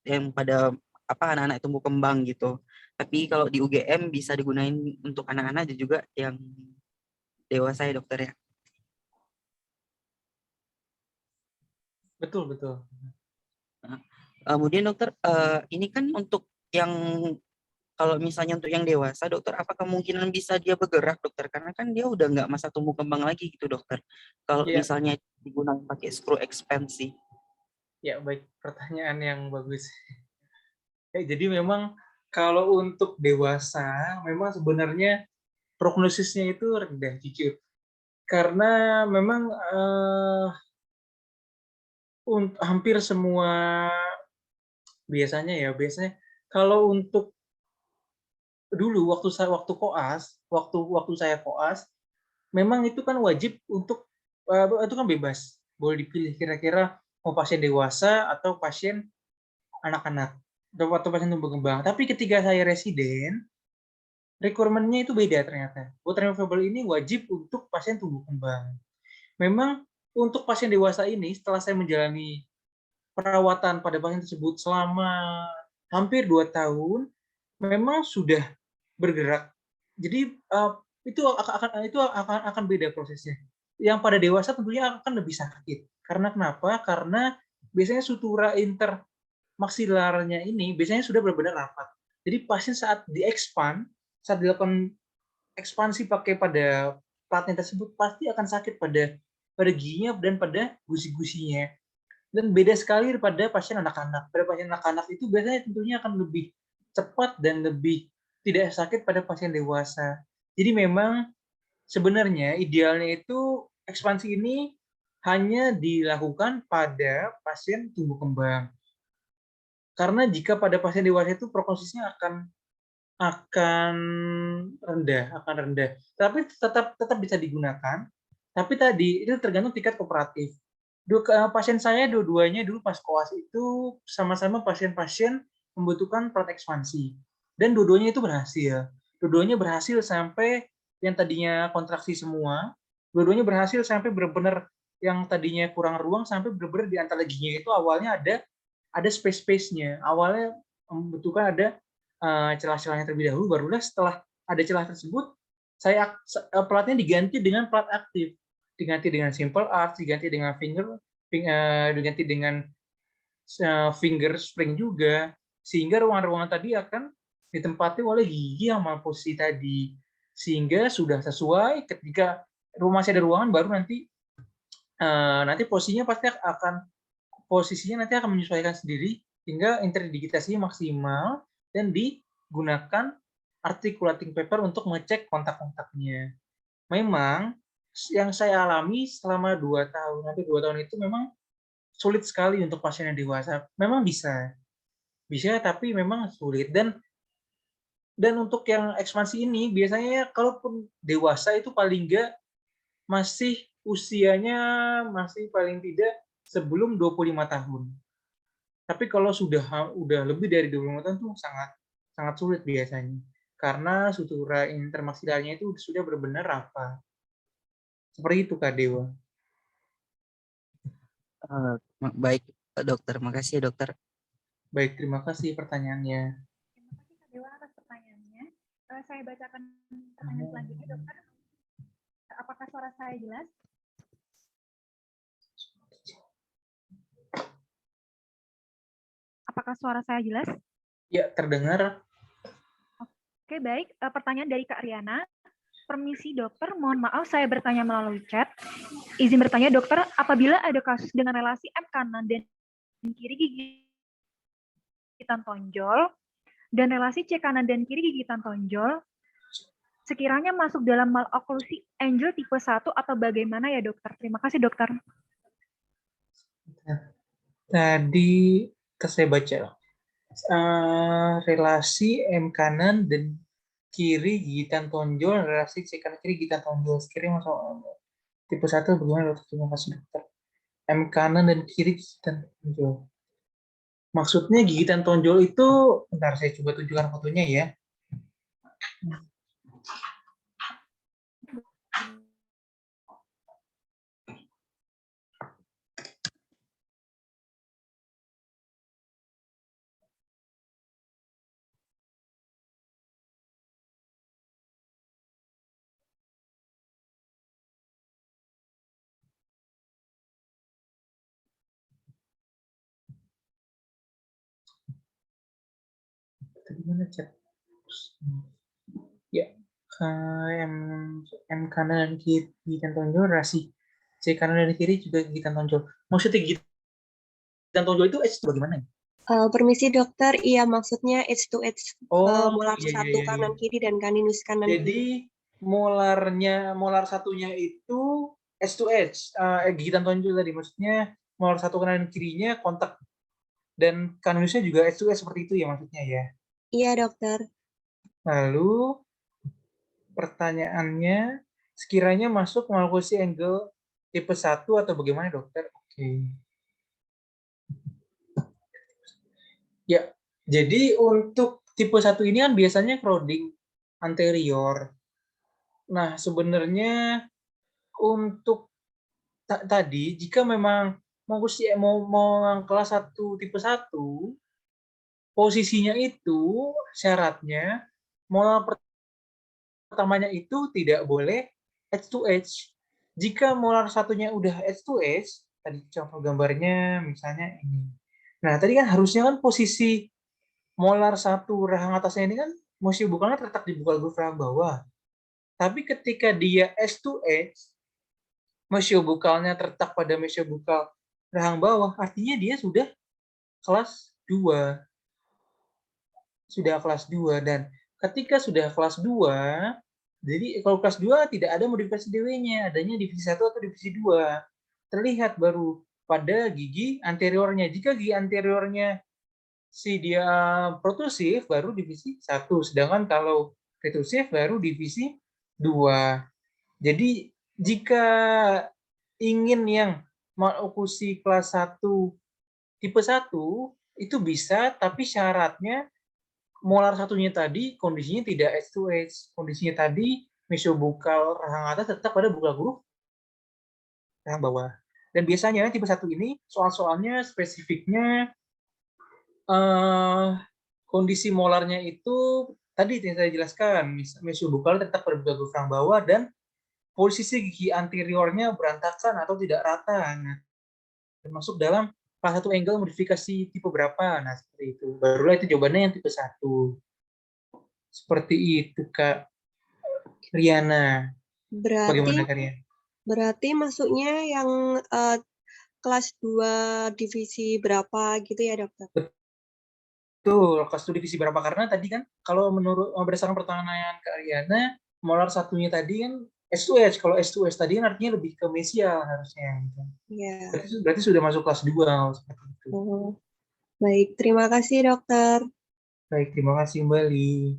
yang pada anak-anak tumbuh kembang gitu. Tapi kalau di UGM bisa digunain untuk anak-anak dan juga yang dewasa ya dokter ya. Betul, betul. Kemudian dokter, ini kan untuk yang kalau misalnya untuk yang dewasa dokter, apa kemungkinan bisa dia bergerak dokter? Karena kan dia udah nggak masa tumbuh kembang lagi gitu dokter. Kalau Iya. misalnya digunakan pakai skru ekspansi. Ya, baik, pertanyaan yang bagus. Jadi memang kalau untuk dewasa, memang sebenarnya prognosisnya itu rendah, jujur. Karena memang hampir semua biasanya kalau untuk dulu waktu saya koas, memang itu kan wajib untuk itu kan bebas, boleh dipilih kira-kira mau pasien dewasa atau pasien anak-anak atau pasien tumbuh kembang. Tapi ketika saya residen, requirement-nya itu beda ternyata. Buat removable ini wajib untuk pasien tumbuh kembang. Memang untuk pasien dewasa ini, setelah saya menjalani perawatan pada pasien tersebut selama hampir 2 tahun, memang sudah bergerak. Jadi itu akan beda prosesnya. Yang pada dewasa tentunya akan lebih sakit. Karena kenapa? Karena biasanya sutura intermaksilarnya ini biasanya sudah benar-benar rapat. Jadi pasien saat dilakukan ekspansi pakai pada platnya tersebut pasti akan sakit pada giginya dan pada gusi-gusinya. Dan beda sekali daripada pasien anak-anak. Pada pasien anak-anak itu biasanya tentunya akan lebih cepat dan lebih tidak sakit pada pasien dewasa. Jadi memang sebenarnya idealnya itu ekspansi ini hanya dilakukan pada pasien tumbuh kembang. Karena jika pada pasien dewasa itu prognosisnya akan rendah. Tapi tetap bisa digunakan. Tapi tadi itu tergantung tingkat kooperatif. Pasien saya dua-duanya dulu pas koas itu sama-sama pasien-pasien membutuhkan plat ekspansi. Dan dua-duanya itu berhasil. dua-duanya berhasil sampai yang tadinya kontraksi semua, dua-duanya berhasil sampai benar-benar yang tadinya kurang ruang sampai benar-benar di antara giginya itu awalnya ada space-space-nya. Awalnya membutuhkan ada celah-celahnya terlebih dahulu, barulah setelah ada celah tersebut, platnya diganti dengan plat aktif, diganti dengan simple arch, diganti dengan diganti dengan finger spring juga, sehingga ruangan-ruangan tadi akan ditempati oleh gigi yang posisi tadi, sehingga sudah sesuai. Ketika masih ada ruangan, baru nanti posisinya nanti akan menyesuaikan sendiri hingga interdigitasinya maksimal dan digunakan articulating paper untuk mengecek kontak-kontaknya. Memang yang saya alami selama 2 tahun, hampir 2 tahun itu memang sulit sekali untuk pasien yang dewasa. Memang bisa tapi memang sulit. Dan untuk yang ekspansi ini biasanya kalaupun dewasa itu paling enggak masih usianya masih paling tidak sebelum 25 tahun. Tapi kalau udah lebih dari 25 tahun itu sangat sulit biasanya. Karena sutura intermaksilarnya itu sudah benar-benar rapat. Seperti itu, Kak Dewa. Baik, dokter. Makasih ya, dokter. Baik, terima kasih pertanyaannya. Terima kasih Kak Dewa atas pertanyaannya. Saya bacakan pertanyaan selanjutnya, dokter. Apakah suara saya jelas? Apakah suara saya jelas? Ya, terdengar. Oke, baik. Pertanyaan dari Kak Riana. Permisi dokter, mohon maaf saya bertanya melalui chat. Izin bertanya dokter, apabila ada kasus dengan relasi M kanan dan kiri gigitan tonjol, dan relasi C kanan dan kiri gigitan tonjol, sekiranya masuk dalam maloklusi Angel tipe 1 atau bagaimana ya dokter? Terima kasih dokter. Tadi saya baca relasi M kanan dan kiri gigitan tonjol, relasi C kanan kiri gigitan tonjol. Sekiranya masuk tipe 1 bagaimana dokter? Terima kasih dokter. M kanan dan kiri gigitan tonjol. Maksudnya gigitan tonjol itu, bentar saya coba tunjukkan fotonya ya. Tadi mana chat? Ya, M kanan dan kiri gigitan tonjol, relasi C kanan dan kiri juga gigitan tonjol. Maksudnya gigitan tonjol itu H bagaimana? Permisi dokter, iya maksudnya edge to edge, molar Iya, satu iya. kanan kiri dan kaninus kanan kiri. Jadi molar satunya itu edge to edge, gigitan tonjol tadi, maksudnya molar satu kanan dan kirinya kontak, dan kaninusnya juga edge to edge seperti itu ya maksudnya ya. Iya dokter. Lalu pertanyaannya, sekiranya masuk maloklusi angle tipe 1 atau bagaimana dokter? Oke. Ya, jadi untuk tipe 1 ini kan biasanya crowding anterior. Nah, sebenarnya untuk tadi, jika memang mau kelas 1 tipe 1, posisinya itu syaratnya molar pertamanya itu tidak boleh edge to edge. Jika molar satunya udah edge to edge, tadi contoh gambarnya misalnya ini. Nah, tadi kan harusnya kan posisi molar satu rahang atasnya ini kan mesio-bukalnya terletak di bukal groove rahang bawah. Tapi ketika dia edge to edge, mesio-bukalnya terletak pada mesio-bukal rahang bawah, artinya dia sudah kelas 2. Sudah kelas 2, dan ketika sudah kelas 2, jadi kalau kelas 2 tidak ada modifikasi DW-nya, adanya divisi 1 atau divisi 2. Terlihat baru pada gigi anteriornya. Jika gigi anteriornya dia protrusif, baru divisi 1. Sedangkan kalau retrusif, baru divisi 2. Jadi jika ingin yang maloklusi kelas 1 tipe 1, itu bisa, tapi syaratnya molar satunya tadi kondisinya tidak H2H. Kondisinya tadi mesiobukal rahang atas tetap pada bukal guru rahang bawah. Dan biasanya tipe 1 ini soal-soalnya spesifiknya kondisi molarnya itu tadi yang saya jelaskan, mesiobukal tetap pada bukal guru rahang bawah dan posisi gigi anteriornya berantakan atau tidak rata. Nah, termasuk dalam salah satu angle modifikasi tipe berapa. Nah, seperti itu. Barulah itu jawabannya yang tipe 1. Seperti itu, Kak Riana. Bagaimana, Kak Riana? Berarti masuknya yang kelas 2 divisi berapa gitu ya, dokter? Betul, kelas 2 divisi berapa? Karena tadi kan kalau menurut berdasarkan pertanyaan Kak Riana, molar satunya tadi kan S2H. Kalau S2H tadi kan artinya lebih ke mesial harusnya. Iya. Berarti sudah masuk kelas 2 seperti itu. Oh, baik, terima kasih dokter. Baik, terima kasih kembali.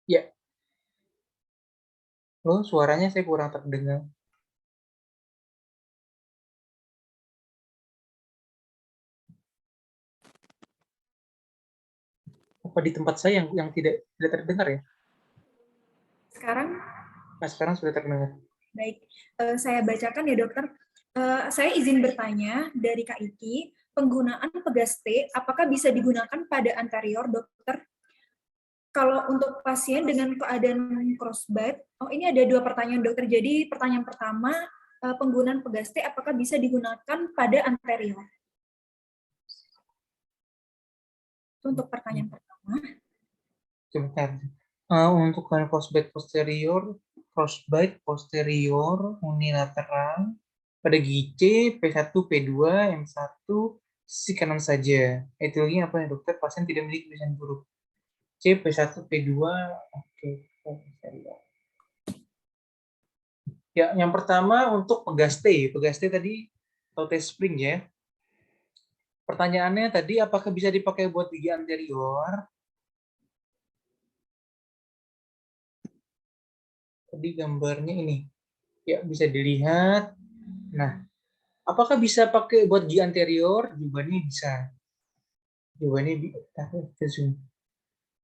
Ya. Loh, suaranya saya kurang terdengar. Apa di tempat saya yang tidak terdengar ya? Sekarang? Nah, sekarang sudah terdengar. Baik, saya bacakan ya dokter. Saya izin bertanya dari Kak Iki, penggunaan pegaste apakah bisa digunakan pada anterior dokter? Kalau untuk pasien dengan keadaan crossbite, ini ada 2 pertanyaan dokter. Jadi pertanyaan pertama, penggunaan pegaste apakah bisa digunakan pada anterior? Itu untuk pertanyaan pertama. Sebentar. Untuk crossbite posterior unilateral pada gigi C, P1, P2, M1, sisi kanan saja. Etiologinya apa ya dokter? Pasien tidak memiliki kebiasaan buruk. C, P1, P2, oke. Ya, yang pertama untuk pegaste. Pegaste tadi atau test spring ya. Pertanyaannya tadi apakah bisa dipakai buat gigi anterior? Tadi gambarnya ini. Ya, bisa dilihat. Nah, apakah bisa pakai buat gigi anterior? Jawabannya bisa. Jawabannya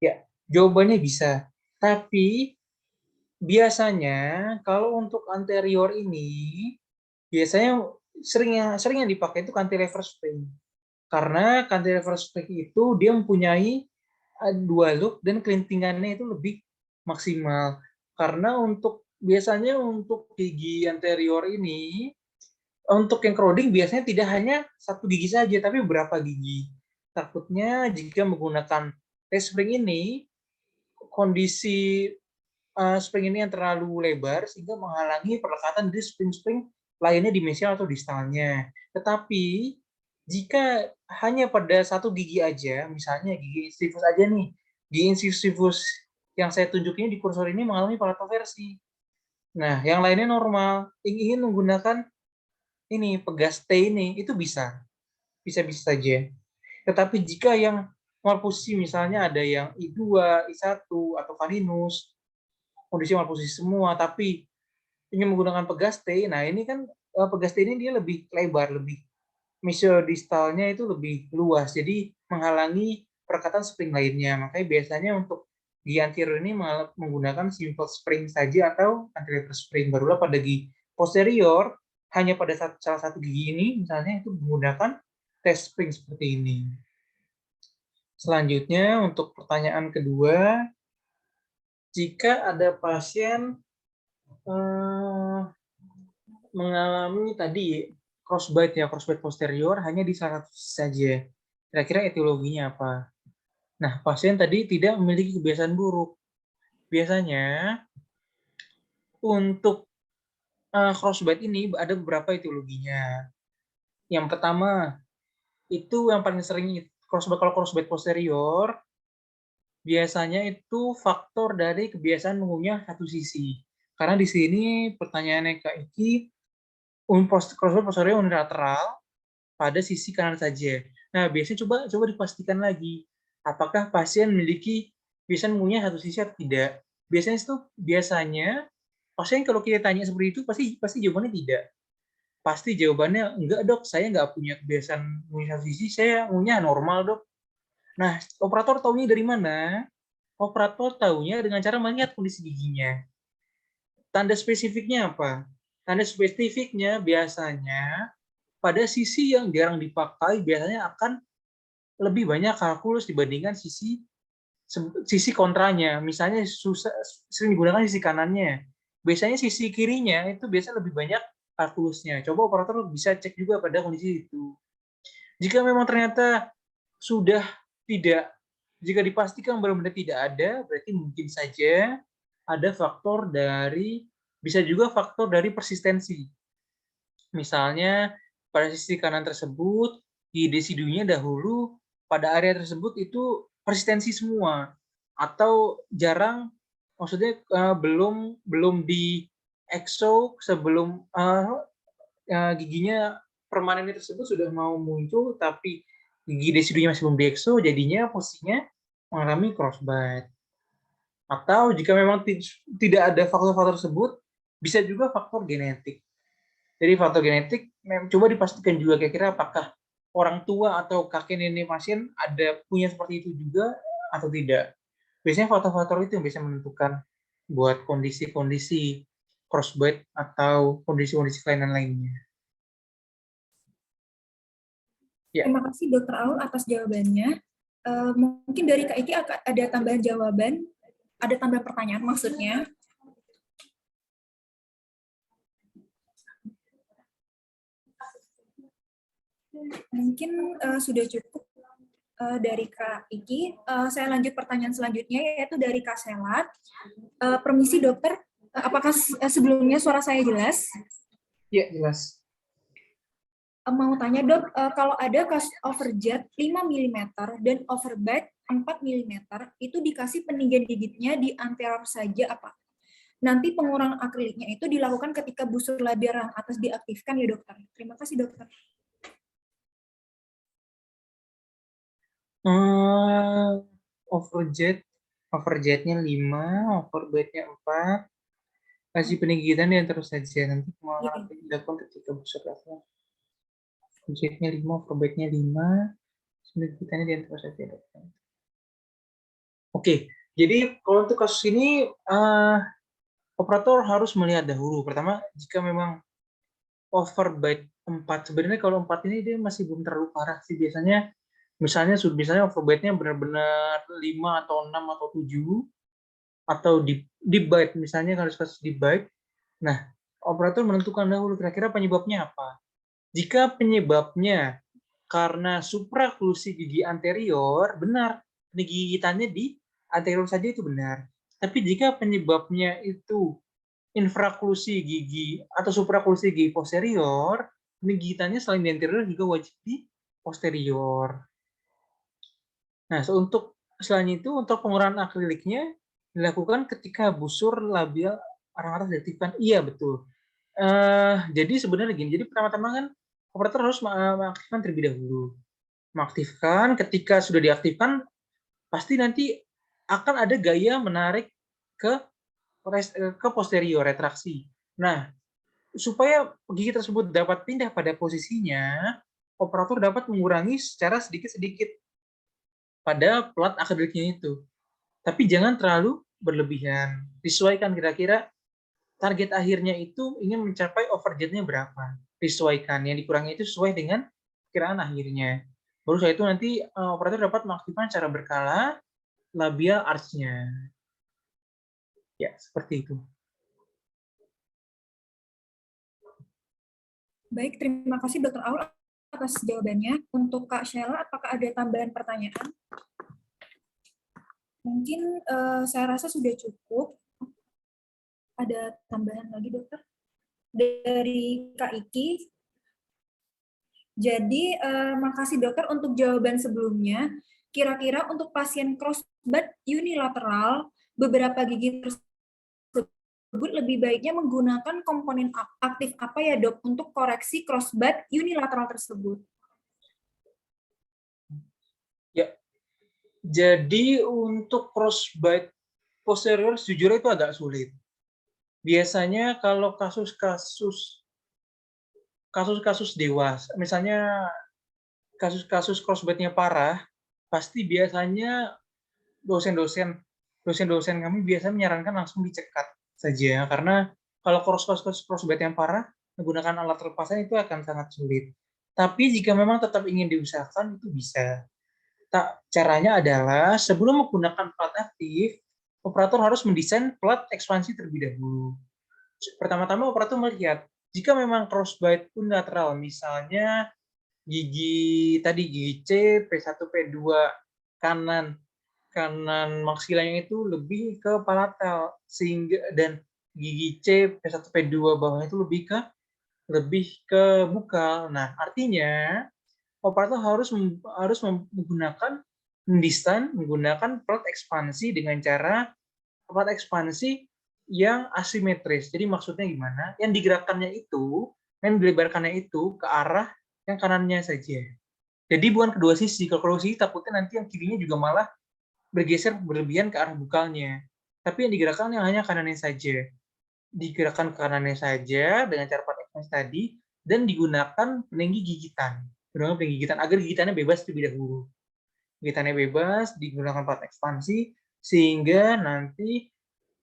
ya, jawabannya bisa. Tapi biasanya kalau untuk anterior ini biasanya sering yang dipakai itu cantilever spring. Karena cantilever spring itu dia mempunyai 2 loop dan kelintingannya itu lebih maksimal. Karena biasanya untuk gigi anterior ini, untuk yang crowding biasanya tidak hanya 1 gigi saja, tapi beberapa gigi. Takutnya jika menggunakan test spring ini, kondisi spring ini yang terlalu lebar sehingga menghalangi perlekatan di spring-spring lainnya di mesial atau distalnya. Tetapi jika hanya pada 1 gigi aja, misalnya gigi incisivus aja nih, gigi incisivus yang saya tunjukin di kursor ini mengalami palatoversi. Nah, yang lainnya normal, ingin menggunakan ini pegaste ini, itu bisa saja. Tetapi jika yang malposisi misalnya ada yang I2, I1 atau vaninus, kondisi malposisi semua, tapi ingin menggunakan pegaste, nah ini kan pegaste ini dia lebih lebar, lebih mesiodistalnya itu lebih luas, jadi menghalangi perkatan spring lainnya. Makanya biasanya untuk gigi anterior ini menggunakan simple spring saja atau cantilever spring. Barulah pada gigi posterior hanya pada salah satu gigi ini misalnya itu menggunakan test spring seperti ini. Selanjutnya untuk pertanyaan kedua, jika ada pasien mengalami tadi crossbite posterior hanya di salah satu sisi saja. Kira-kira etiologinya apa? Nah, pasien tadi tidak memiliki kebiasaan buruk. Biasanya untuk crossbite ini ada beberapa etiologinya. Yang pertama, itu yang paling sering kalau crossbite posterior, biasanya itu faktor dari kebiasaan mengunyah satu sisi. Karena di sini pertanyaannya Kak Iki, crossbite posterior unilateral pada sisi kanan saja. Nah, biasanya coba dipastikan lagi, apakah pasien memiliki kebiasaan mengunyah satu sisi atau tidak. biasanya pasien kalau kita tanya seperti itu pasti jawabannya tidak. Pasti jawabannya enggak dok, saya nggak punya kebiasaan mengisap sisi, saya punya normal dok. Nah, operator taunya dari mana? Operator taunya dengan cara melihat kondisi giginya. Tanda spesifiknya apa? Tanda spesifiknya biasanya pada sisi yang jarang dipakai biasanya akan lebih banyak kalkulus dibandingkan sisi kontranya. Misalnya sering digunakan sisi kanannya. Biasanya sisi kirinya itu biasanya lebih banyak kalkulusnya. Coba operator bisa cek juga pada kondisi itu. Jika memang ternyata sudah tidak, jika dipastikan benar-benar tidak ada, berarti mungkin saja ada bisa juga faktor dari persistensi. Misalnya pada sisi kanan tersebut, di desidunya dahulu pada area tersebut itu persistensi semua, atau jarang, maksudnya belum di exo sebelum giginya permanen tersebut sudah mau muncul, tapi gigi desidunya masih belum di exo, jadinya posisinya mengalami crossbite. Atau jika memang tidak ada faktor-faktor tersebut, bisa juga faktor genetik. Jadi faktor genetik, coba dipastikan juga kira-kira apakah orang tua atau kakek nenek pasien punya seperti itu juga atau tidak. Biasanya faktor-faktor itu yang bisa menentukan buat kondisi-kondisi crossbite atau kondisi-kondisi kelainan lainnya. Ya. Terima kasih Dr. Aul atas jawabannya. Mungkin dari Kak Iki ada tambahan jawaban, ada tambahan pertanyaan maksudnya. Mungkin sudah cukup dari Kak Iki. Saya lanjut pertanyaan selanjutnya, yaitu dari Kak Selat. Permisi dokter, apakah sebelumnya suara saya jelas? Iya, jelas. Mau tanya dok, kalau ada kasus overjet 5 mm dan overbite 4 mm, itu dikasih peninggian gigitnya di anterior saja apa? Nanti pengurangan akriliknya itu dilakukan ketika busur labial yang atas diaktifkan ya dokter. Terima kasih dokter. Overjetnya 5, overbite-nya 4. Kasih peninggian yang terus saja, nanti pengurangan akrilik dilakukan ketika busur labial. Overjetnya 5, overbite-nya 5, peninggiannya yang terus saja. Oke, jadi kalau untuk kasus ini operator harus melihat dahulu. Pertama, jika memang overbite 4, sebenarnya kalau 4 ini dia masih belum terlalu parah sih. Biasanya misalnya overbite-nya benar-benar 5 atau 6 atau 7, atau di bite, misalnya kalau kasus di bite. Nah, operator menentukan dahulu kira-kira penyebabnya apa. Jika penyebabnya karena supraklusi gigi anterior, benar, gigitannya di anterior saja itu benar. Tapi jika penyebabnya itu infraklusi gigi atau supraklusi gigi posterior, gigitannya selain di anterior juga wajib di posterior. Nah, selain itu untuk pengurangan akriliknya dilakukan ketika busur labial arang atas diaktifkan. Iya, betul. Jadi sebenarnya gini, jadi pertama-tama kan operator harus mengaktifkan terlebih dahulu. Mengaktifkan, ketika sudah diaktifkan, pasti nanti akan ada gaya menarik ke posterior, retraksi. Nah, supaya gigi tersebut dapat pindah pada posisinya, operator dapat mengurangi secara sedikit-sedikit pada plat akriliknya itu. Tapi jangan terlalu berlebihan. Disesuaikan kira-kira target akhirnya itu ingin mencapai overjetnya berapa. Disesuaikan. Yang dikurangi itu sesuai dengan kiraan akhirnya. Baru setelah itu nanti operator dapat mengaktifkan secara berkala labial arch-nya. Ya, seperti itu. Baik, terima kasih Dr. Aul atas jawabannya. Untuk Kak Sheila, apakah ada tambahan pertanyaan? Mungkin saya rasa sudah cukup. Ada tambahan lagi, dokter? Dari Kak Iki. Jadi, makasih dokter untuk jawaban sebelumnya. Kira-kira untuk pasien crossbite unilateral, beberapa gigi tersebut lebih baiknya menggunakan komponen aktif apa ya dok untuk koreksi crossbite unilateral tersebut? Ya, jadi untuk crossbite posterior sejujurnya itu agak sulit. Biasanya kalau kasus-kasus dewasa, misalnya kasus-kasus crossbite-nya parah, pasti biasanya dosen-dosen kami biasanya menyarankan langsung dicekat saja, karena kalau kasus crossbite yang parah menggunakan alat lepasan itu akan sangat sulit. Tapi jika memang tetap ingin diusahakan itu bisa. Caranya adalah sebelum menggunakan plat aktif, operator harus mendesain plat ekspansi terlebih dahulu. Pertama-tama operator melihat jika memang crossbite unilateral, misalnya gigi C, P1, P2 kanan maksilanya itu lebih ke palatal, sehingga dan gigi C, P1, P2 bawahnya itu lebih ke bukal. Nah, artinya operator harus menggunakan plat ekspansi dengan cara plat ekspansi yang asimetris. Jadi maksudnya gimana? Yang dilebarkannya itu ke arah yang kanannya saja. Jadi bukan kedua sisi. Kalau kedua sisi takutnya nanti yang kirinya juga malah bergeser berlebihan ke arah bukalnya. Tapi yang digerakkan yang hanya kanannya saja. Digerakkan ke kanannya saja dengan cara plat ekspansi tadi dan digunakan peninggi gigitan. Agar gigitannya bebas terlebih dahulu. Gigitannya bebas, digunakan plat ekspansi sehingga nanti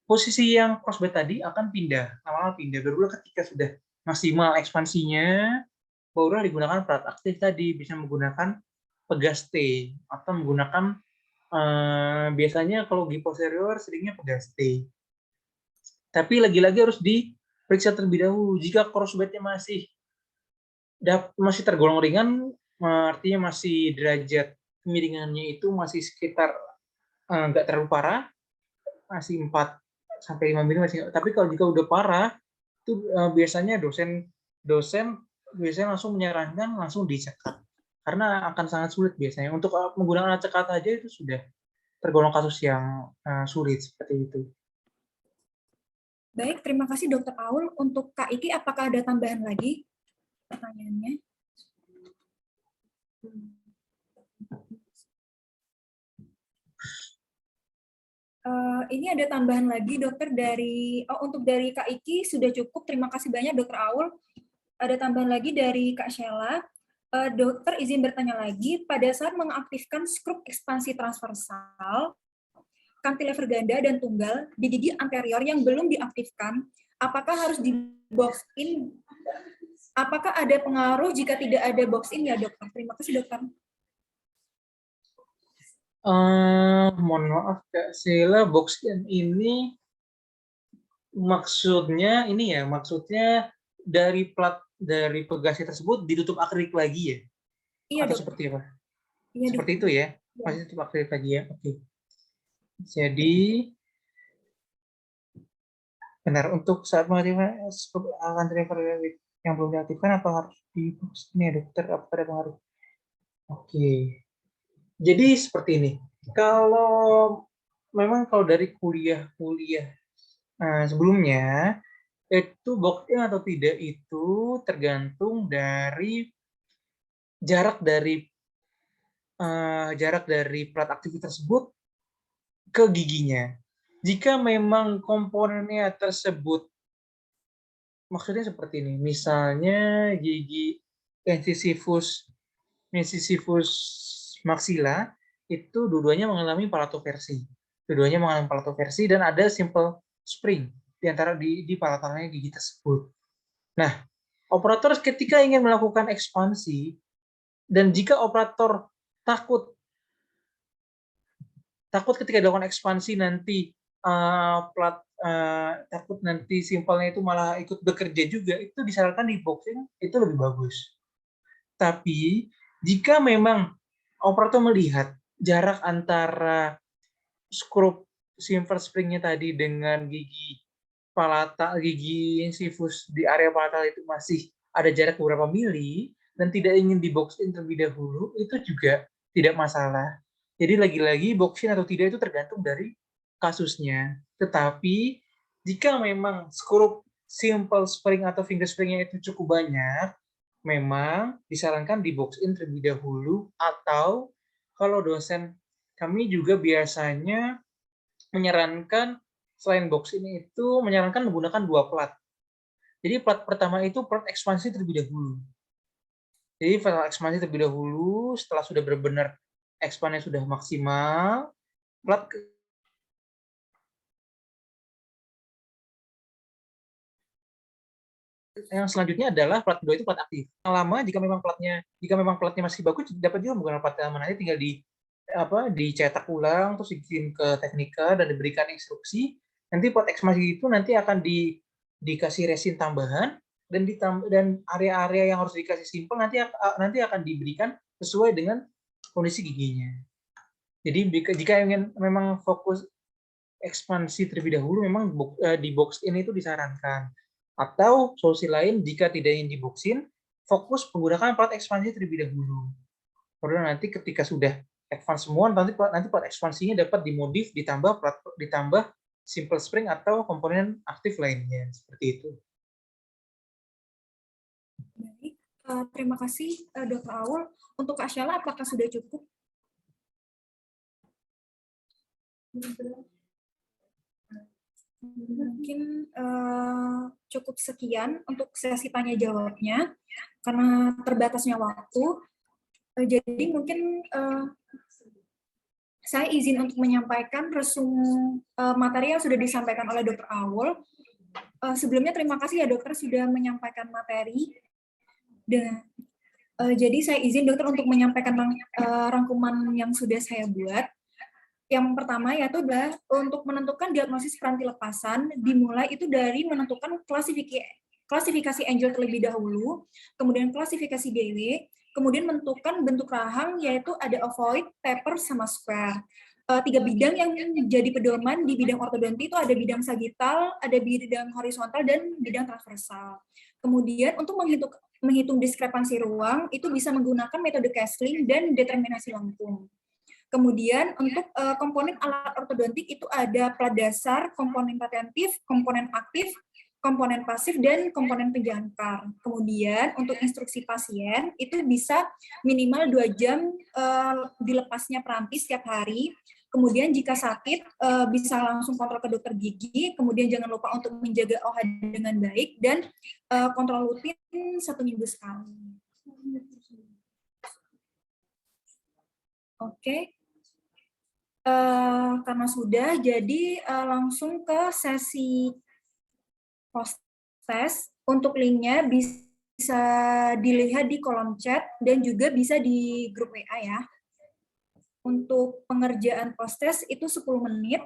posisi yang crossbite tadi akan pindah. Lama-lama pindah. Barulah ketika sudah maksimal ekspansinya, barulah digunakan plat aktif tadi, bisa menggunakan pegas T atau menggunakan biasanya kalau di posterior seringnya pegas T. Tapi lagi-lagi harus diperiksa terlebih dahulu. Jika crossbite-nya masih tergolong ringan, artinya masih derajat kemiringannya itu masih sekitar nggak terlalu parah, masih 4 sampai 5 mm masih. Tapi kalau jika udah parah, itu biasanya dosen biasanya langsung menyarankan langsung dicekat. Karena akan sangat sulit biasanya. Untuk menggunakan alat cekat aja itu sudah tergolong kasus yang sulit seperti itu. Baik, terima kasih Dokter Aul. Untuk Kak Iki, apakah ada tambahan lagi pertanyaannya? Ini ada tambahan lagi dokter untuk dari Kak Iki sudah cukup. Terima kasih banyak Dokter Aul. Ada tambahan lagi dari Kak Sheila. Dokter izin bertanya lagi, pada saat mengaktifkan skrup ekspansi transversal, cantilever ganda dan tunggal di gigi anterior yang belum diaktifkan, apakah harus di box in? Apakah ada pengaruh jika tidak ada box in ya dokter? Terima kasih dokter. Mohon maaf Kak Sheila, box in ini maksudnya dari pegasi tersebut ditutup akrilik lagi ya? Iya, atau dokter. seperti apa? Iya, Seperti dokter. itu ya? Ya. Masih ditutup akrilik lagi ya? Oke. Jadi benar, untuk saat mengaktifkan cantilever yang belum diaktifkan apa harus di box ini ya dokter? Apa ada pengaruh? Oke. Jadi seperti ini. Kalau dari kuliah sebelumnya itu box in atau tidak itu tergantung dari jarak dari plat aktif tersebut ke giginya. Jika memang komponennya tersebut, maksudnya seperti ini, misalnya gigi incisivus maxilla itu dua-duanya mengalami palatoversi. Dan ada simple spring di antara di palatalnya gigi tersebut. Nah, operator ketika ingin melakukan ekspansi dan jika operator takut ketika dilakukan ekspansi nanti takut nanti simpelnya itu malah ikut bekerja juga, itu disarankan di boxing itu lebih bagus. Tapi jika memang operator melihat jarak antara skrup simple springnya tadi dengan gigi incisivus di area palatal itu masih ada jarak beberapa mili dan tidak ingin di box in terlebih dahulu, itu juga tidak masalah. Jadi lagi-lagi box in atau tidak itu tergantung dari kasusnya. Tetapi jika memang skrup simple spring atau finger springnya itu cukup banyak, memang disarankan di box in terlebih dahulu, atau kalau dosen kami juga biasanya menyarankan selain box ini itu menyarankan menggunakan 2 plat. Jadi plat pertama itu plat ekspansi terlebih dahulu. Jadi plat ekspansi terlebih dahulu, setelah sudah benar-benar ekspannya sudah maksimal, plat yang selanjutnya adalah plat kedua itu plat aktif. Yang lama jika memang platnya masih bagus dapat juga menggunakan plat lama, nanti tinggal dicetak ulang terus dikirim ke teknika dan diberikan instruksi. Nanti plat ekspansi itu nanti akan dikasih resin tambahan dan area-area yang harus dikasih simpel nanti akan diberikan sesuai dengan kondisi giginya. Jadi jika ingin memang fokus ekspansi terlebih dahulu, memang di box in itu disarankan. Atau solusi lain jika tidak ingin diboxin, fokus menggunakan plat ekspansi terlebih dahulu. Baru nanti ketika sudah advance semua, nanti plat ekspansinya dapat dimodif ditambah simple spring atau komponen aktif lainnya, seperti itu. Baik, terima kasih Dr. Aul. Untuk Kak Syala, apakah sudah cukup? Mungkin cukup sekian untuk sesi tanya jawabnya karena terbatasnya waktu. Jadi mungkin saya izin untuk menyampaikan resum materi yang sudah disampaikan oleh Dr. Aul. Sebelumnya terima kasih ya dokter sudah menyampaikan materi. Jadi saya izin dokter untuk menyampaikan rangkuman yang sudah saya buat. Yang pertama yaitu adalah untuk menentukan diagnosis peranti lepasan, dimulai itu dari menentukan klasifikasi Angel terlebih dahulu, kemudian klasifikasi DW, kemudian menentukan bentuk rahang yaitu ada ovoid, taper, sama square. 3 bidang yang menjadi pedoman di bidang ortodonti itu ada bidang sagital, ada bidang horizontal, dan bidang transversal. Kemudian untuk menghitung diskrepansi ruang itu bisa menggunakan metode Kessling dan determinasi lengkung. Kemudian untuk komponen alat ortodontik itu ada plat dasar, komponen retentif, komponen aktif, komponen pasif, dan komponen penjangkar. Kemudian untuk instruksi pasien itu bisa minimal 2 jam dilepasnya peranti setiap hari. Kemudian jika sakit bisa langsung kontrol ke dokter gigi. Kemudian jangan lupa untuk menjaga OH dengan baik dan kontrol rutin 1 minggu sekali. Oke. Karena sudah, jadi langsung ke sesi post test. Untuk linknya bisa dilihat di kolom chat dan juga bisa di grup WA ya. Untuk pengerjaan post test itu 10 menit,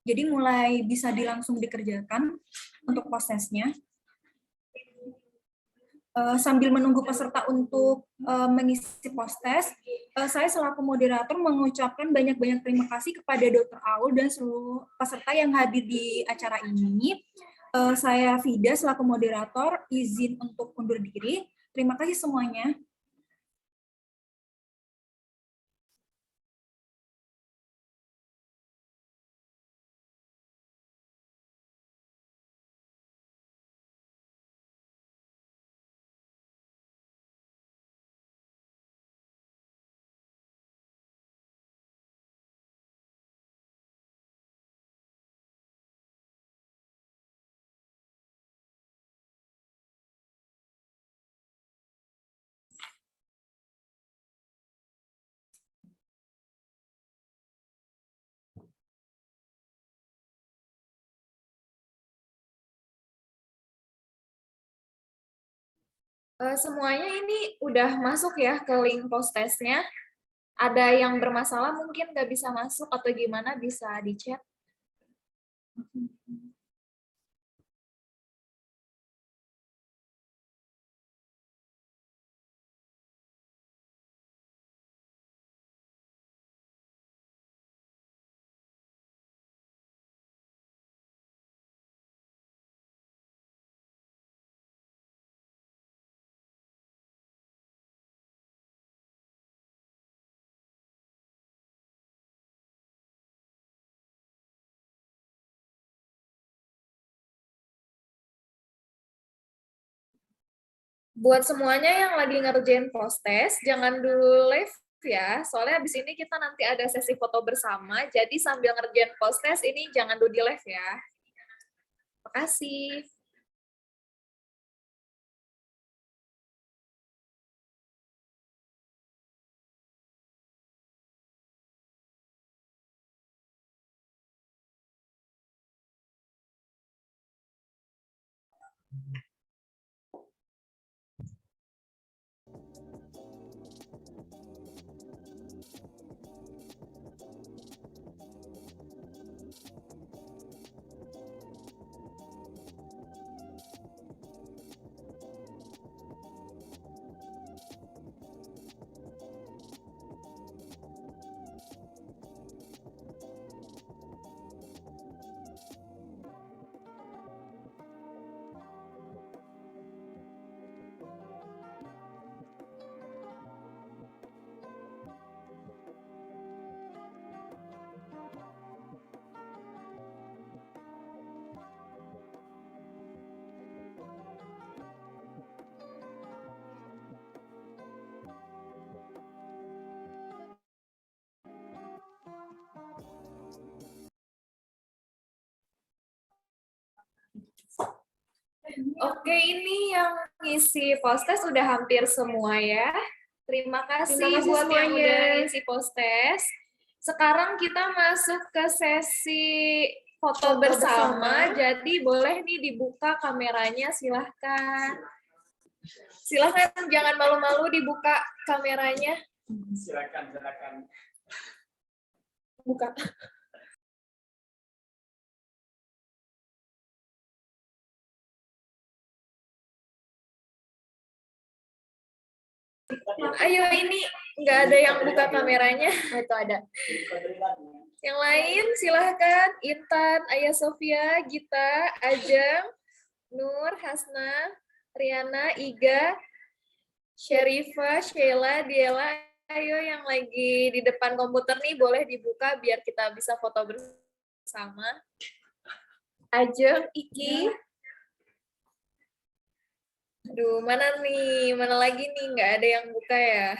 jadi mulai bisa langsung dikerjakan untuk post testnya. Sambil menunggu peserta untuk mengisi post test, saya selaku moderator mengucapkan banyak-banyak terima kasih kepada Dr. Aul dan seluruh peserta yang hadir di acara ini. Saya Vida selaku moderator izin untuk undur diri. Terima kasih semuanya. Semuanya ini udah masuk ya ke link post testnya. Ada yang bermasalah mungkin nggak bisa masuk atau gimana bisa di chat. Buat semuanya yang lagi ngerjain post test, jangan dulu live ya, soalnya habis ini kita nanti ada sesi foto bersama, jadi sambil ngerjain post test ini jangan do di live ya. Makasih. Oke, ini yang ngisi post test udah hampir semua ya. Terima kasih buat yang udah ngisi post test. Sekarang kita masuk ke sesi foto bersama. Jadi boleh nih dibuka kameranya, silahkan. Silahkan, jangan malu-malu dibuka kameranya. Silakan. Buka. Ayo, ini nggak ada yang buka kameranya. Itu ada. Yang lain silahkan. Intan, Ayah Sofia, Gita, Ajeng, Nur, Hasna, Riana, Iga, Syarifa, Sheila, Diela. Ayo yang lagi di depan komputer nih boleh dibuka biar kita bisa foto bersama. Ajeng, Iki. Aduh, mana nih? Mana lagi nih? Nggak ada yang buka ya?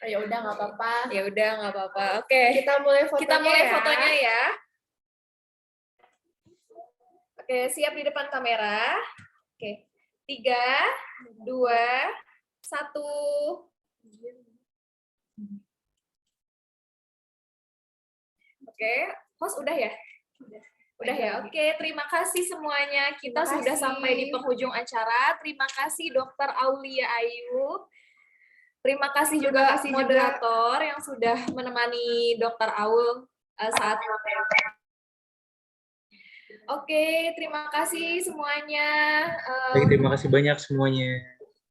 Oh, ya udah nggak apa-apa. Ya udah nggak apa-apa. Oke. Kita mulai fotonya ya. Oke, siap di depan kamera. Oke. 3, 2, 1. Oke, host udah ya? Udah ya, oke. Terima kasih semuanya. Kita sudah sampai di penghujung acara. Terima kasih Dr. Aulia Ayu. Terima kasih juga moderator yang sudah menemani Dr. Aul saat Oke, terima kasih semuanya. Baik, terima kasih banyak semuanya.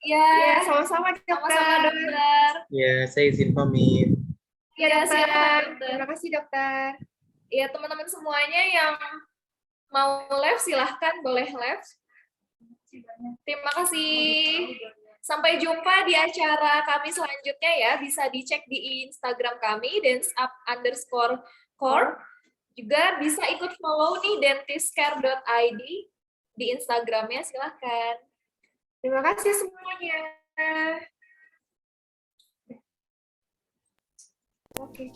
Ya, sama-sama dokter. Ya, saya izin pamit. Ya, siap. Terima kasih dokter. Ya, teman-teman semuanya yang mau live silahkan boleh live. Terima kasih. Sampai jumpa di acara kami selanjutnya ya. Bisa dicek di Instagram kami danceup_core. Juga bisa ikut follow nih dentiscare.id di Instagramnya, silahkan. Terima kasih semuanya. Oke.